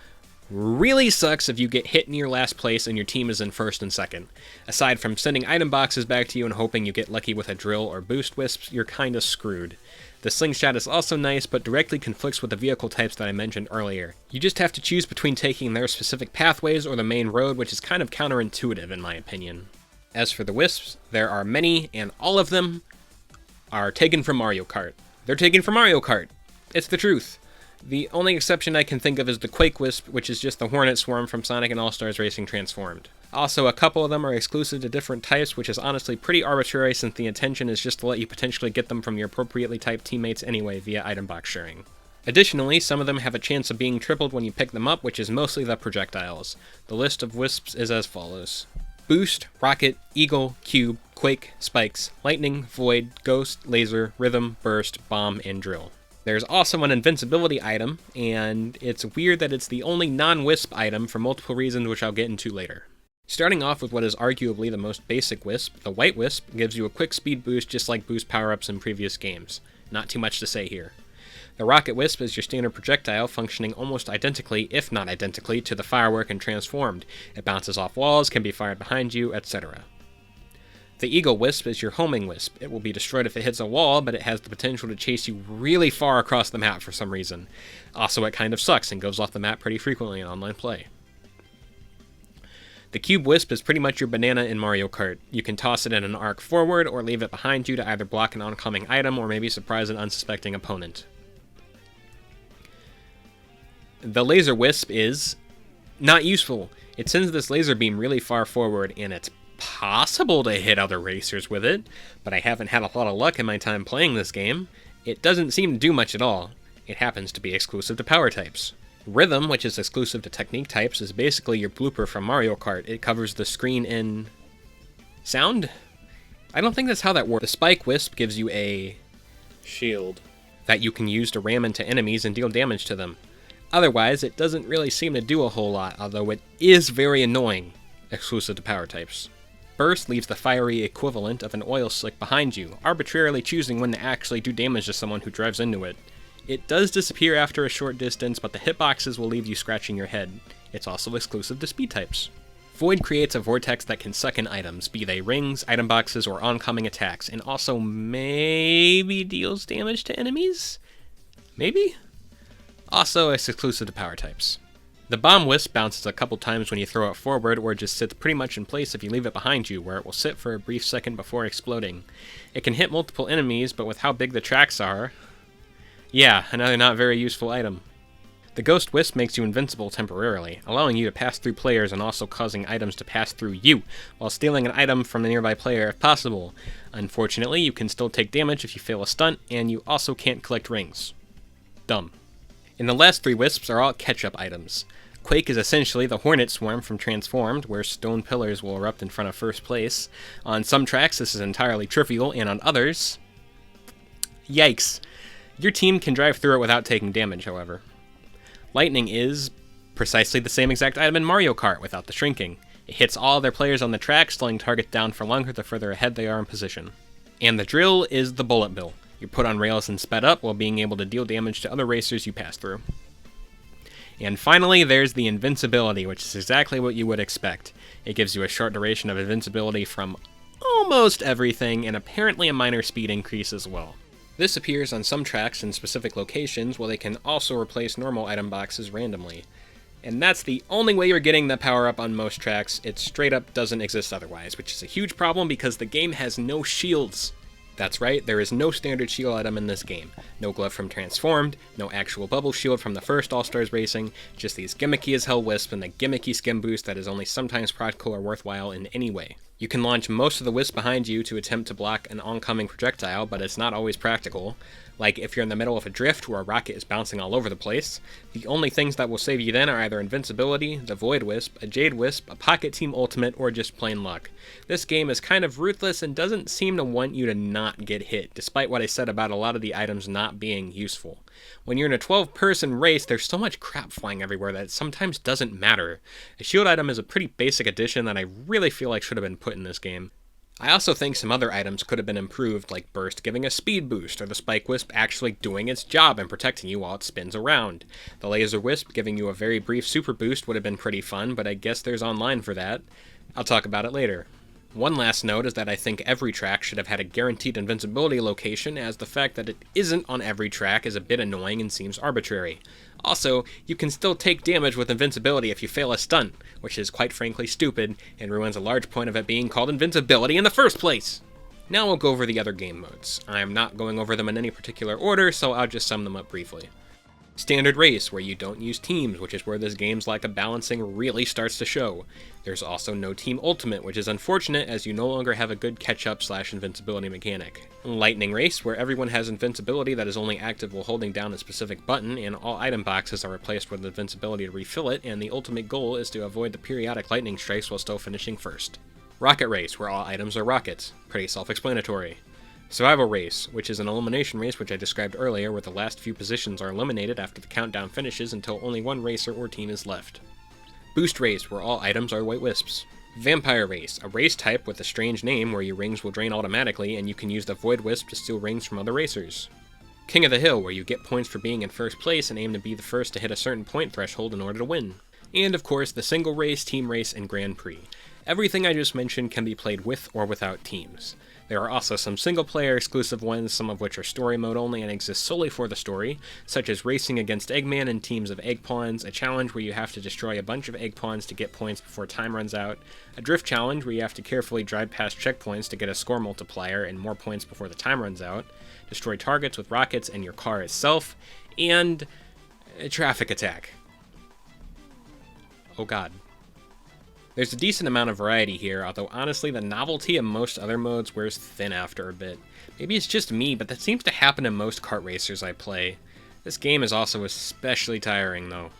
Really sucks if you get hit near last place and your team is in first and second. Aside from sending item boxes back to you and hoping you get lucky with a drill or boost wisps, you're kinda screwed. The slingshot is also nice, but directly conflicts with the vehicle types that I mentioned earlier. You just have to choose between taking their specific pathways or the main road, which is kind of counterintuitive in my opinion. As for the wisps, there are many, and all of them are taken from Mario Kart. They're taken from Mario Kart. It's the truth. The only exception I can think of is the Quake Wisp, which is just the Hornet Swarm from Sonic and All-Stars Racing transformed. Also, a couple of them are exclusive to different types, which is honestly pretty arbitrary since the intention is just to let you potentially get them from your appropriately typed teammates anyway via item box sharing. Additionally, some of them have a chance of being tripled when you pick them up, which is mostly the projectiles. The list of wisps is as follows: Boost, Rocket, Eagle, Cube, Quake, Spikes, Lightning, Void, Ghost, Laser, Rhythm, Burst, Bomb, and Drill. There's also an invincibility item, and it's weird that it's the only non-wisp item for multiple reasons which I'll get into later. Starting off with what is arguably the most basic wisp, the White Wisp gives you a quick speed boost just like boost power-ups in previous games. Not too much to say here. The Rocket Wisp is your standard projectile, functioning almost identically, if not identically, to the Firework and Transformed. It bounces off walls, can be fired behind you, etc. The Eagle Wisp is your homing wisp. It will be destroyed if it hits a wall, but it has the potential to chase you really far across the map for some reason. Also, it kind of sucks and goes off the map pretty frequently in online play. The Cube Wisp is pretty much your banana in Mario Kart. You can toss it in an arc forward or leave it behind you to either block an oncoming item or maybe surprise an unsuspecting opponent. The Laser Wisp is not useful. It sends this laser beam really far forward, and it's possible to hit other racers with it, but I haven't had a lot of luck in my time playing this game. It doesn't seem to do much at all. It happens to be exclusive to power types. Rhythm, which is exclusive to technique types, is basically your blooper from Mario Kart. It covers the screen in sound? I don't think that's how that works. The Spike Wisp gives you a shield that you can use to ram into enemies and deal damage to them. Otherwise, it doesn't really seem to do a whole lot, although it is very annoying, exclusive to power types. Burst leaves the fiery equivalent of an oil slick behind you, arbitrarily choosing when to actually do damage to someone who drives into it. It does disappear after a short distance, but the hitboxes will leave you scratching your head. It's also exclusive to speed types. Void creates a vortex that can suck in items, be they rings, item boxes, or oncoming attacks, and also maybe deals damage to enemies? Maybe? Also, it's exclusive to power types. The Bomb Wisp bounces a couple times when you throw it forward, or just sits pretty much in place if you leave it behind you, where it will sit for a brief second before exploding. It can hit multiple enemies, but with how big the tracks are... yeah, another not very useful item. The Ghost Wisp makes you invincible temporarily, allowing you to pass through players and also causing items to pass through you, while stealing an item from a nearby player if possible. Unfortunately, you can still take damage if you fail a stunt, and you also can't collect rings. Dumb. And the last three wisps are all catch-up items. Quake is essentially the Hornet Swarm from Transformed, where stone pillars will erupt in front of first place. On some tracks, this is entirely trivial, and on others... yikes. Your team can drive through it without taking damage, however. Lightning is precisely the same exact item in Mario Kart, without the shrinking. It hits all their players on the track, slowing targets down for longer the further ahead they are in position. And the Drill is the Bullet Bill. You're put on rails and sped up while being able to deal damage to other racers you pass through. And finally, there's the Invincibility, which is exactly what you would expect. It gives you a short duration of invincibility from almost everything, and apparently a minor speed increase as well. This appears on some tracks in specific locations, while they can also replace normal item boxes randomly. And that's the only way you're getting the power-up on most tracks. It straight up doesn't exist otherwise, which is a huge problem because the game has no shields. That's right, there is no standard shield item in this game. No glove from Transformed, no actual bubble shield from the first All-Stars Racing, just these gimmicky as hell wisps and a gimmicky skim boost that is only sometimes practical or worthwhile in any way. You can launch most of the wisps behind you to attempt to block an oncoming projectile, but it's not always practical. Like if you're in the middle of a drift where a rocket is bouncing all over the place, the only things that will save you then are either invincibility, the Void Wisp, a Jade Wisp, a Pocket Team Ultimate, or just plain luck. This game is kind of ruthless and doesn't seem to want you to not get hit, despite what I said about a lot of the items not being useful. When you're in a 12-person race, there's so much crap flying everywhere that it sometimes doesn't matter. A shield item is a pretty basic addition that I really feel like should have been put in this game. I also think some other items could have been improved, like Burst giving a speed boost, or the Spike Wisp actually doing its job and protecting you while it spins around. The Laser Wisp giving you a very brief super boost would have been pretty fun, but I guess there's online for that. I'll talk about it later. One last note is that I think every track should have had a guaranteed invincibility location, as the fact that it isn't on every track is a bit annoying and seems arbitrary. Also, you can still take damage with invincibility if you fail a stunt, which is quite frankly stupid, and ruins a large point of it being called invincibility in the first place! Now we'll go over the other game modes. I'm not going over them in any particular order, so I'll just sum them up briefly. Standard Race, where you don't use teams, which is where this game's lack of balancing really starts to show. There's also no Team Ultimate, which is unfortunate as you no longer have a good catch-up/invincibility mechanic. Lightning Race, where everyone has invincibility that is only active while holding down a specific button, and all item boxes are replaced with invincibility to refill it, and the ultimate goal is to avoid the periodic lightning strikes while still finishing first. Rocket Race, where all items are rockets. Pretty self-explanatory. Survival Race, which is an elimination race which I described earlier, where the last few positions are eliminated after the countdown finishes until only one racer or team is left. Boost Race, where all items are White Wisps. Vampire Race, a race type with a strange name where your rings will drain automatically and you can use the Void Wisp to steal rings from other racers. King of the Hill, where you get points for being in first place and aim to be the first to hit a certain point threshold in order to win. And of course, the Single Race, Team Race, and Grand Prix. Everything I just mentioned can be played with or without teams. There are also some single-player exclusive ones, some of which are story mode only and exist solely for the story, such as racing against Eggman in teams of egg pawns, a challenge where you have to destroy a bunch of egg pawns to get points before time runs out, a drift challenge where you have to carefully drive past checkpoints to get a score multiplier and more points before the time runs out, destroy targets with rockets and your car itself, and a traffic attack. Oh god. There's a decent amount of variety here, although honestly the novelty of most other modes wears thin after a bit. Maybe it's just me, but that seems to happen to most kart racers I play. This game is also especially tiring though.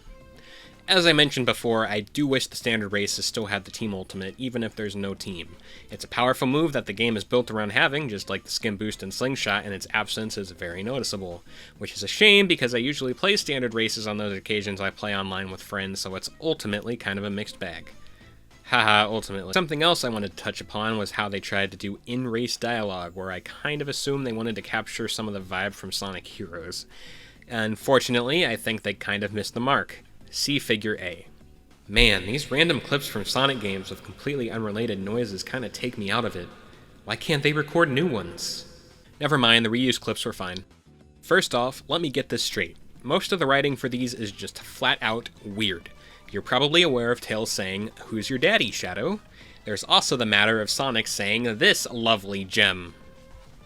As I mentioned before, I do wish the standard races still had the Team Ultimate, even if there's no team. It's a powerful move that the game is built around having, just like the Skim Boost and Slingshot, and its absence is very noticeable. Which is a shame, because I usually play standard races on those occasions I play online with friends, so it's ultimately kind of a mixed bag. Haha, ultimately. Something else I wanted to touch upon was how they tried to do in-race dialogue, where I kind of assumed they wanted to capture some of the vibe from Sonic Heroes. Unfortunately, I think they kind of missed the mark. See Figure A. Man, these random clips from Sonic games with completely unrelated noises kind of take me out of it. Why can't they record new ones? Never mind, the reused clips were fine. First off, let me get this straight. Most of the writing for these is just flat out weird. You're probably aware of Tails saying, "Who's your daddy, Shadow?" There's also the matter of Sonic saying, "This lovely gem."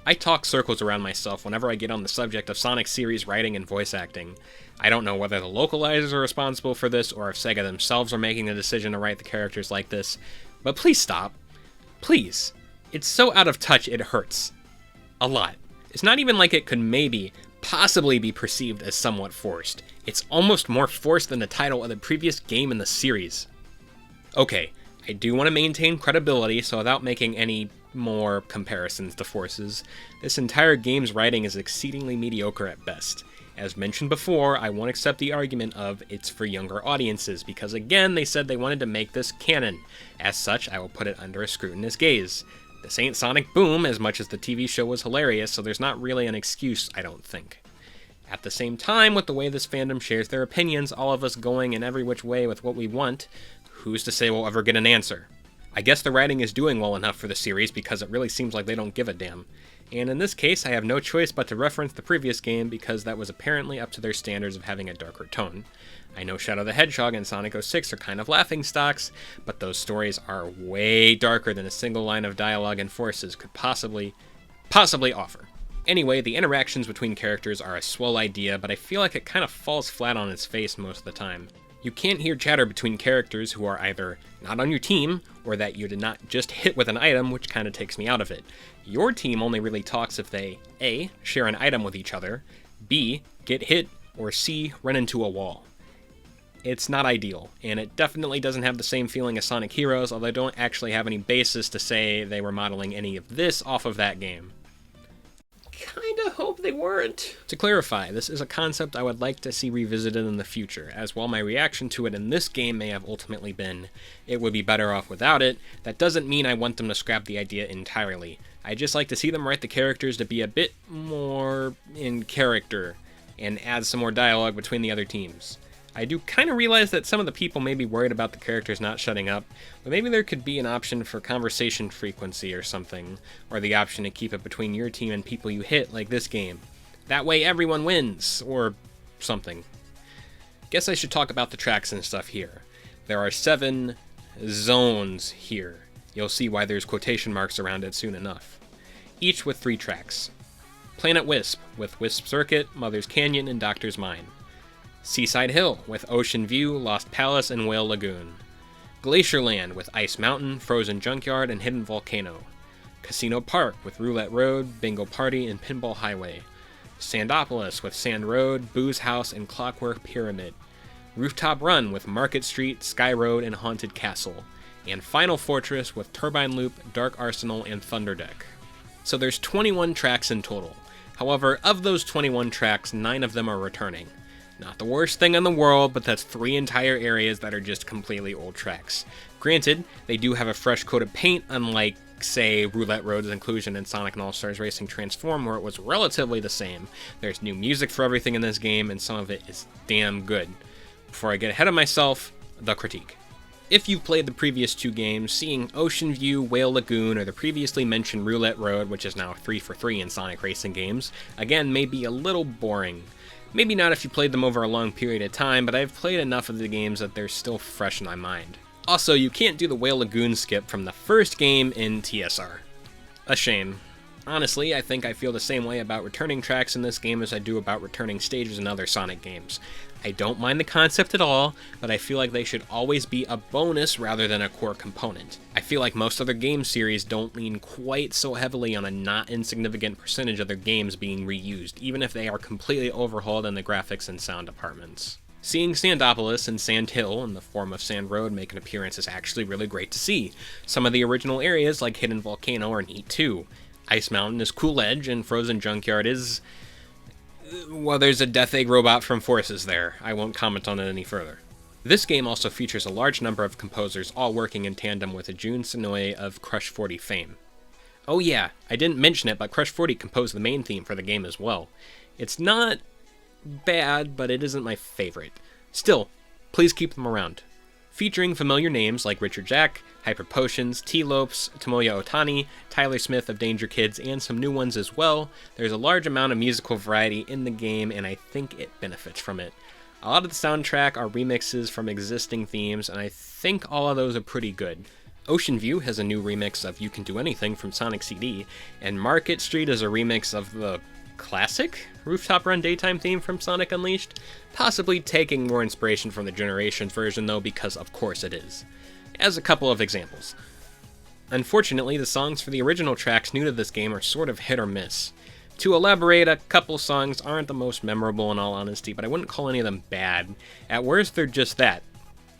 I talk circles around myself whenever I get on the subject of Sonic series writing and voice acting. I don't know whether the localizers are responsible for this or if Sega themselves are making the decision to write the characters like this, but please stop. Please. It's so out of touch it hurts. A lot. It's not even like it could maybe, possibly be perceived as somewhat forced. It's almost more forced than the title of the previous game in the series. Okay, I do want to maintain credibility, so without making any more comparisons to forces, this entire game's writing is exceedingly mediocre at best. As mentioned before, I won't accept the argument of it's for younger audiences, because again, they said they wanted to make this canon. As such, I will put it under a scrutinous gaze. This ain't Sonic Boom, as much as the TV show was hilarious, so there's not really an excuse, I don't think. At the same time, with the way this fandom shares their opinions, all of us going in every which way with what we want, who's to say we'll ever get an answer? I guess the writing is doing well enough for the series because it really seems like they don't give a damn. And in this case, I have no choice but to reference the previous game because that was apparently up to their standards of having a darker tone. I know Shadow the Hedgehog and Sonic 06 are kind of laughingstocks, but those stories are way darker than a single line of dialogue and forces could possibly offer. Anyway, the interactions between characters are a swell idea, but I feel like it kind of falls flat on its face most of the time. You can't hear chatter between characters who are either not on your team, or that you did not just hit with an item, which kind of takes me out of it. Your team only really talks if they, A, share an item with each other, B, get hit, or C, run into a wall. It's not ideal, and it definitely doesn't have the same feeling as Sonic Heroes, although I don't actually have any basis to say they were modeling any of this off of that game. kinda hope they weren't. To clarify, this is a concept I would like to see revisited in the future, as while my reaction to it in this game may have ultimately been, it would be better off without it, that doesn't mean I want them to scrap the idea entirely. I just like to see them write the characters to be a bit more in character, and add some more dialogue between the other teams. I do kind of realize that some of the people may be worried about the characters not shutting up, but maybe there could be an option for conversation frequency or something, or the option to keep it between your team and people you hit, like this game. That way everyone wins, or something. Guess I should talk about the tracks and stuff here. There are 7 zones here. You'll see why there's quotation marks around it soon enough. Each with 3 tracks. Planet Wisp, with Wisp Circuit, Mother's Canyon, and Doctor's Mine. Seaside Hill, with Ocean View, Lost Palace, and Whale Lagoon. Glacier Land, with Ice Mountain, Frozen Junkyard, and Hidden Volcano. Casino Park, with Roulette Road, Bingo Party, and Pinball Highway. Sandopolis, with Sand Road, Booze House, and Clockwork Pyramid. Rooftop Run, with Market Street, Sky Road, and Haunted Castle. And Final Fortress, with Turbine Loop, Dark Arsenal, and Thunderdeck. So there's 21 tracks in total. However, of those 21 tracks, 9 of them are returning. Not the worst thing in the world, but that's 3 entire areas that are just completely old tracks. Granted, they do have a fresh coat of paint, unlike, say, Roulette Road's inclusion in Sonic and All-Stars Racing Transform, where it was relatively the same. There's new music for everything in this game, and some of it is damn good. Before I get ahead of myself, the critique. If you've played the previous 2 games, seeing Ocean View, Whale Lagoon, or the previously mentioned Roulette Road, which is now 3 for 3 in Sonic Racing games, again may be a little boring. Maybe not if you played them over a long period of time, but I've played enough of the games that they're still fresh in my mind. Also, you can't do the Whale Lagoon skip from the first game in TSR. A shame. Honestly, I think I feel the same way about returning tracks in this game as I do about returning stages in other Sonic games. I don't mind the concept at all, but I feel like they should always be a bonus rather than a core component. I feel like most other game series don't lean quite so heavily on a not insignificant percentage of their games being reused, even if they are completely overhauled in the graphics and sound departments. Seeing Sandopolis and Sand Hill in the form of Sand Road make an appearance is actually really great to see. Some of the original areas, like Hidden Volcano, are neat too. Ice Mountain is Cool Edge, and Frozen Junkyard is... well, there's a Death Egg robot from Forces there. I won't comment on it any further. This game also features a large number of composers all working in tandem with Jun Senoue of Crush 40 fame. Oh yeah, I didn't mention it, but Crush 40 composed the main theme for the game as well. It's not bad, but it isn't my favorite. Still, please keep them around. Featuring familiar names like Richard Jack, Hyper Potions, T-Lopes, Tomoya Otani, Tyler Smith of Danger Kids, and some new ones as well, there's a large amount of musical variety in the game, and I think it benefits from it. A lot of the soundtrack are remixes from existing themes, and I think all of those are pretty good. Ocean View has a new remix of You Can Do Anything from Sonic CD, and Market Street is a remix of the classic Rooftop Run daytime theme from Sonic Unleashed, possibly taking more inspiration from the Generations version though, because of course it is. As a couple of examples. Unfortunately, the songs for the original tracks new to this game are sort of hit or miss. To elaborate, a couple songs aren't the most memorable in all honesty, but I wouldn't call any of them bad. At worst, they're just that.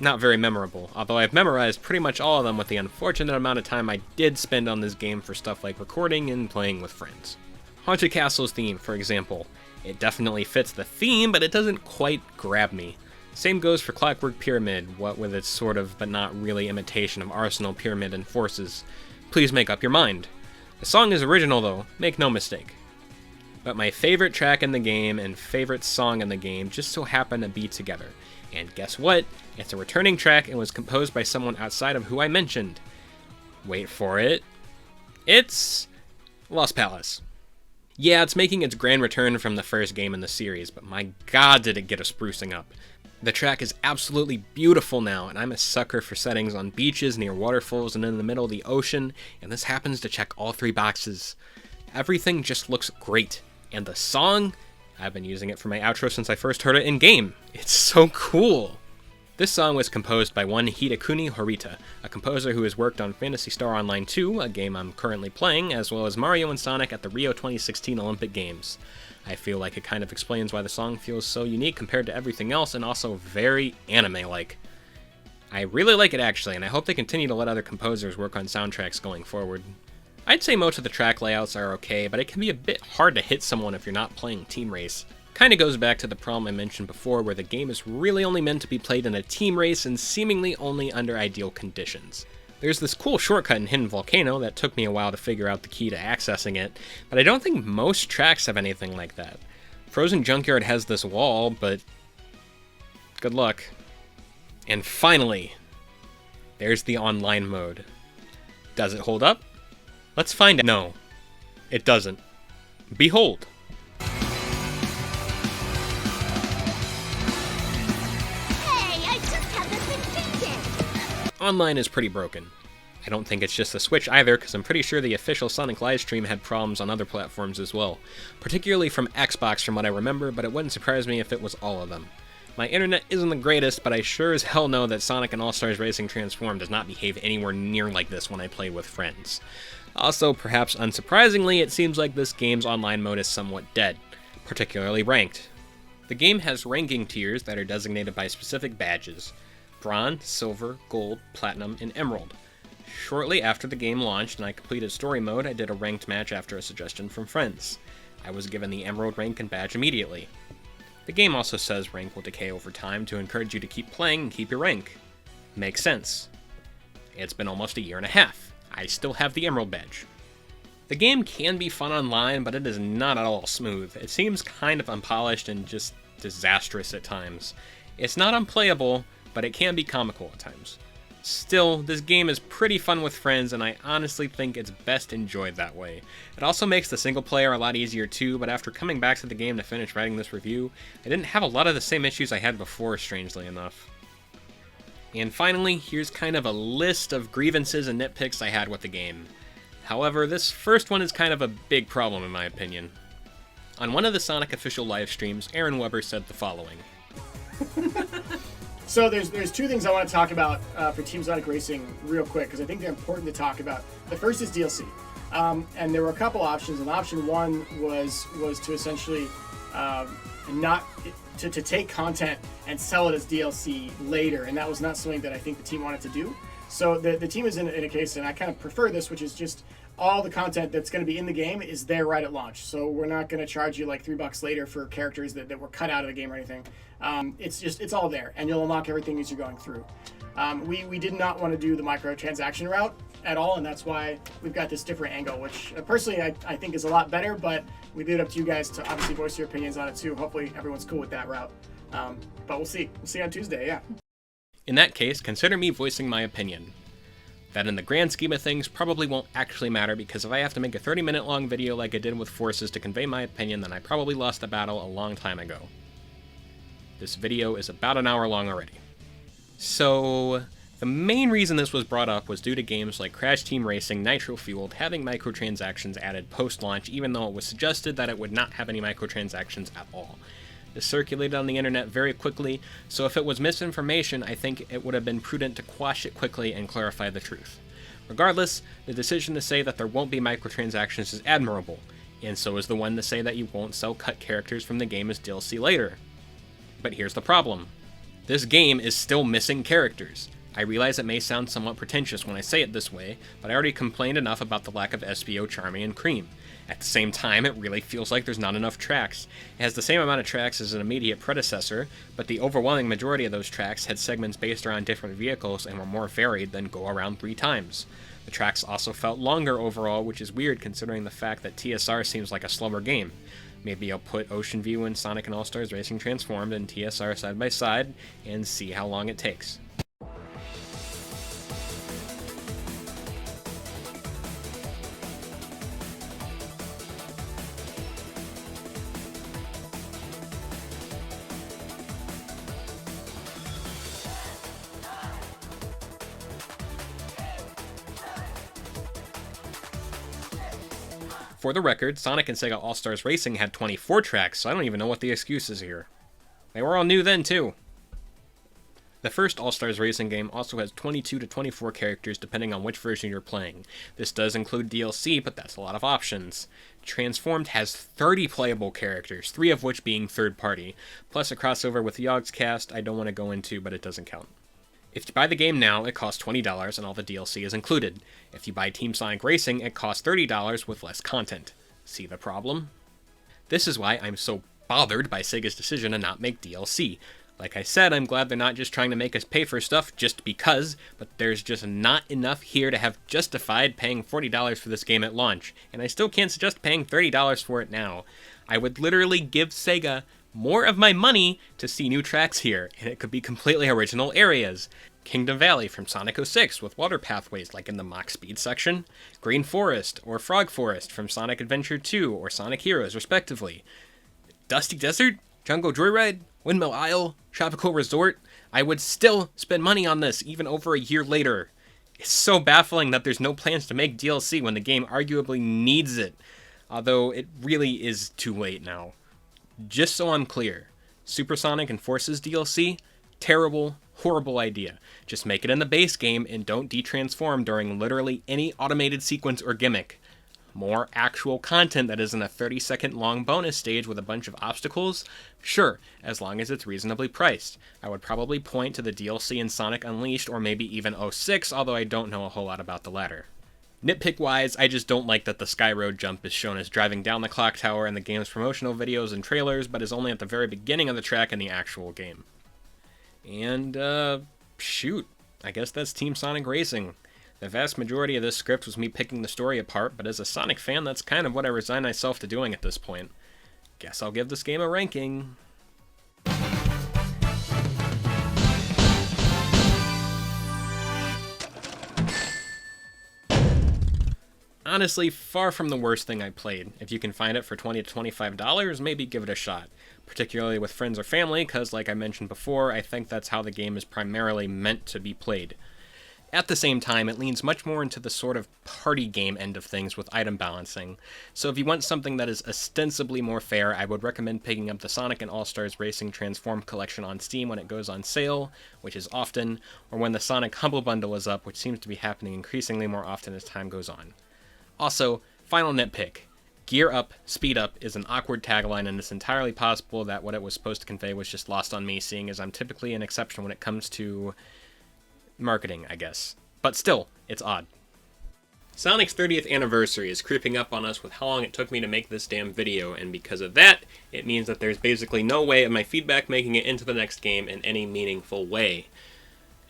Not very memorable, although I've memorized pretty much all of them with the unfortunate amount of time I did spend on this game for stuff like recording and playing with friends. Haunted Castle's theme, for example. It definitely fits the theme, but it doesn't quite grab me. Same goes for Clockwork Pyramid, what with its sort of but not really imitation of Arsenal, Pyramid, and Forces. Please make up your mind. The song is original though, make no mistake. But my favorite track in the game and favorite song in the game just so happen to be together. And guess what? It's a returning track and was composed by someone outside of who I mentioned. Wait for it. It's Lost Palace. Yeah, it's making its grand return from the first game in the series, but my god did it get a sprucing up. The track is absolutely beautiful now, and I'm a sucker for settings on beaches, near waterfalls, and in the middle of the ocean, and this happens to check all 3 boxes. Everything just looks great, and the song, I've been using it for my outro since I first heard it in-game. It's so cool! This song was composed by one Hidekuni Horita, a composer who has worked on Phantasy Star Online 2, a game I'm currently playing, as well as Mario and Sonic at the Rio 2016 Olympic Games. I feel like it kind of explains why the song feels so unique compared to everything else, and also very anime-like. I really like it actually, and I hope they continue to let other composers work on soundtracks going forward. I'd say most of the track layouts are okay, but it can be a bit hard to hit someone if you're not playing Team Race. Kinda goes back to the problem I mentioned before, where the game is really only meant to be played in a team race and seemingly only under ideal conditions. There's this cool shortcut in Hidden Volcano that took me a while to figure out the key to accessing it, but I don't think most tracks have anything like that. Frozen Junkyard has this wall, but good luck. And finally, there's the online mode. Does it hold up? Let's find out. No, it doesn't. Behold. Online is pretty broken. I don't think it's just the Switch either, because I'm pretty sure the official Sonic livestream had problems on other platforms as well. Particularly from Xbox from what I remember, but it wouldn't surprise me if it was all of them. My internet isn't the greatest, but I sure as hell know that Sonic and All-Stars Racing Transformed does not behave anywhere near like this when I play with friends. Also, perhaps unsurprisingly, it seems like this game's online mode is somewhat dead, particularly ranked. The game has ranking tiers that are designated by specific badges: Bronze, Silver, Gold, Platinum, and Emerald. Shortly after the game launched and I completed story mode, I did a ranked match after a suggestion from friends. I was given the Emerald rank and badge immediately. The game also says rank will decay over time to encourage you to keep playing and keep your rank. Makes sense. It's been almost a year and a half. I still have the Emerald badge. The game can be fun online, but it is not at all smooth. It seems kind of unpolished and just disastrous at times. It's not unplayable, but it can be comical at times. Still, this game is pretty fun with friends, and I honestly think it's best enjoyed that way. It also makes the single player a lot easier too, but after coming back to the game to finish writing this review, I didn't have a lot of the same issues I had before, strangely enough. And finally, here's kind of a list of grievances and nitpicks I had with the game. However, this first one is kind of a big problem in my opinion. On one of the Sonic official live streams, Aaron Weber said the following. So there's two things I want to talk about for Team Sonic Racing real quick, because I think they're important to talk about. The first is DLC. And there were a couple options, and option one was to essentially not to take content and sell it as DLC later, and that was not something that I think the team wanted to do. So the team is in a case, and I kind of prefer this, which is just all the content that's going to be in the game is there right at launch. So we're not going to charge you like $3 later for characters that were cut out of the game or anything. It's all there, and you'll unlock everything as you're going through. We did not want to do the microtransaction route at all, and that's why we've got this different angle, which personally I think is a lot better, but we leave it up to you guys to obviously voice your opinions on it too. Hopefully everyone's cool with that route. But we'll see. We'll see on Tuesday, yeah. In that case, consider me voicing my opinion. That in the grand scheme of things probably won't actually matter, because if I have to make a 30-minute long video like I did with Forces to convey my opinion, then I probably lost the battle a long time ago. This video is about an hour long already. So, the main reason this was brought up was due to games like Crash Team Racing Nitro Fueled having microtransactions added post-launch, even though it was suggested that it would not have any microtransactions at all. This circulated on the internet very quickly, so if it was misinformation, I think it would have been prudent to quash it quickly and clarify the truth. Regardless, the decision to say that there won't be microtransactions is admirable, and so is the one to say that you won't sell cut characters from the game as DLC later. But here's the problem. This game is still missing characters. I realize it may sound somewhat pretentious when I say it this way, but I already complained enough about the lack of SBO, Charmy, and Cream. At the same time, it really feels like there's not enough tracks. It has the same amount of tracks as an immediate predecessor, but the overwhelming majority of those tracks had segments based around different vehicles and were more varied than Go Around 3 times. The tracks also felt longer overall, which is weird considering the fact that TSR seems like a slower game. Maybe I'll put Ocean View and Sonic and All-Stars Racing Transformed and TSR side by side and see how long it takes. For the record, Sonic and Sega All-Stars Racing had 24 tracks, so I don't even know what the excuse is here. They were all new then, too. The first All-Stars Racing game also has 22 to 24 characters depending on which version you're playing. This does include DLC, but that's a lot of options. Transformed has 30 playable characters, 3 of which being third-party, plus a crossover with Yogg's cast I don't want to go into, but it doesn't count. If you buy the game now, it costs $20 and all the DLC is included. If you buy Team Sonic Racing, it costs $30 with less content. See the problem? This is why I'm so bothered by Sega's decision to not make DLC. Like I said, I'm glad they're not just trying to make us pay for stuff just because, but there's just not enough here to have justified paying $40 for this game at launch, and I still can't suggest paying $30 for it now. I would literally give Sega more of my money to see new tracks here, and it could be completely original areas. Kingdom Valley from Sonic 06 with water pathways like in the Mach Speed section, Green Forest or Frog Forest from Sonic Adventure 2 or Sonic Heroes respectively, Dusty Desert, Jungle Joyride, Windmill Isle, Tropical Resort. I would still spend money on this even over a year later. It's so baffling that there's no plans to make DLC when the game arguably needs it, although it really is too late now. Just so I'm clear, Supersonic and Forces DLC? Terrible, horrible idea. Just make it in the base game and don't detransform during literally any automated sequence or gimmick. More actual content that isn't a 30-second long bonus stage with a bunch of obstacles? Sure, as long as it's reasonably priced. I would probably point to the DLC in Sonic Unleashed or maybe even 06, although I don't know a whole lot about the latter. Nitpick-wise, I just don't like that the Sky Road jump is shown as driving down the clock tower in the game's promotional videos and trailers, but is only at the very beginning of the track in the actual game. And, shoot, I guess that's Team Sonic Racing. The vast majority of this script was me picking the story apart, but as a Sonic fan, that's kind of what I resign myself to doing at this point. Guess I'll give this game a ranking. Honestly, far from the worst thing I played. If you can find it for $20 to $25, maybe give it a shot. Particularly with friends or family, because like I mentioned before, I think that's how the game is primarily meant to be played. At the same time, it leans much more into the sort of party game end of things with item balancing. So if you want something that is ostensibly more fair, I would recommend picking up the Sonic and All-Stars Racing Transform collection on Steam when it goes on sale, which is often, or when the Sonic Humble Bundle is up, which seems to be happening increasingly more often as time goes on. Also, final nitpick. Gear up, speed up is an awkward tagline, and it's entirely possible that what it was supposed to convey was just lost on me, seeing as I'm typically an exception when it comes to marketing, I guess. But still, it's odd. Sonic's 30th anniversary is creeping up on us with how long it took me to make this damn video, and because of that, it means that there's basically no way of my feedback making it into the next game in any meaningful way.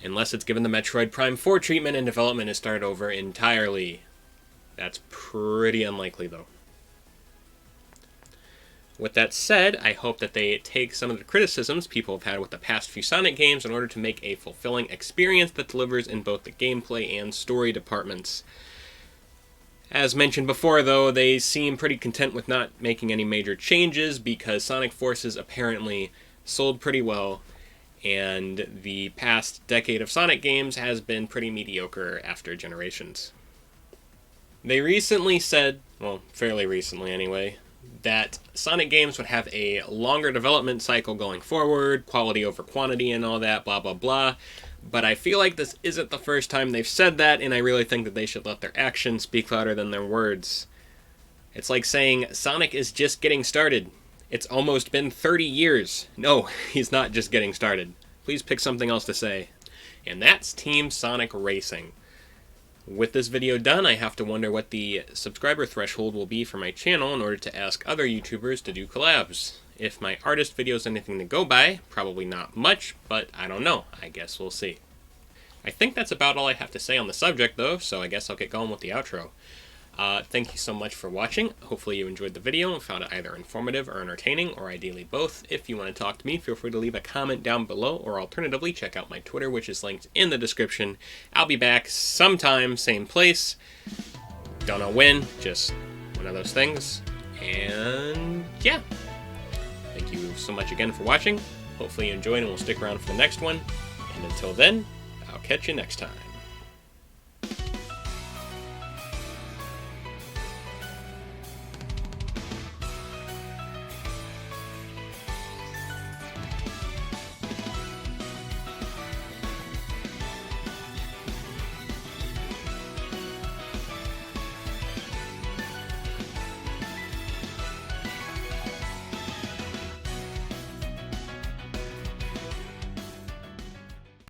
Unless it's given the Metroid Prime 4 treatment and development is started over entirely. That's pretty unlikely, though. With that said, I hope that they take some of the criticisms people have had with the past few Sonic games in order to make a fulfilling experience that delivers in both the gameplay and story departments. As mentioned before, though, they seem pretty content with not making any major changes because Sonic Forces apparently sold pretty well, and the past decade of Sonic games has been pretty mediocre after generations. They recently said, well, fairly recently anyway, that Sonic games would have a longer development cycle going forward, quality over quantity and all that, blah blah blah, but I feel like this isn't the first time they've said that, and I really think that they should let their actions speak louder than their words. It's like saying, Sonic is just getting started. It's almost been 30 years. No, he's not just getting started. Please pick something else to say. And that's Team Sonic Racing. With this video done, I have to wonder what the subscriber threshold will be for my channel in order to ask other YouTubers to do collabs. If my artist video is anything to go by, probably not much, but I don't know. I guess we'll see. I think that's about all I have to say on the subject, though, so I guess I'll get going with the outro. Thank you so much for watching. Hopefully you enjoyed the video and found it either informative or entertaining, or ideally both. If you want to talk to me, feel free to leave a comment down below, or alternatively, check out my Twitter, which is linked in the description. I'll be back sometime, same place. Don't know when, just one of those things. And yeah. Thank you so much again for watching. Hopefully you enjoyed and will stick around for the next one. And until then, I'll catch you next time.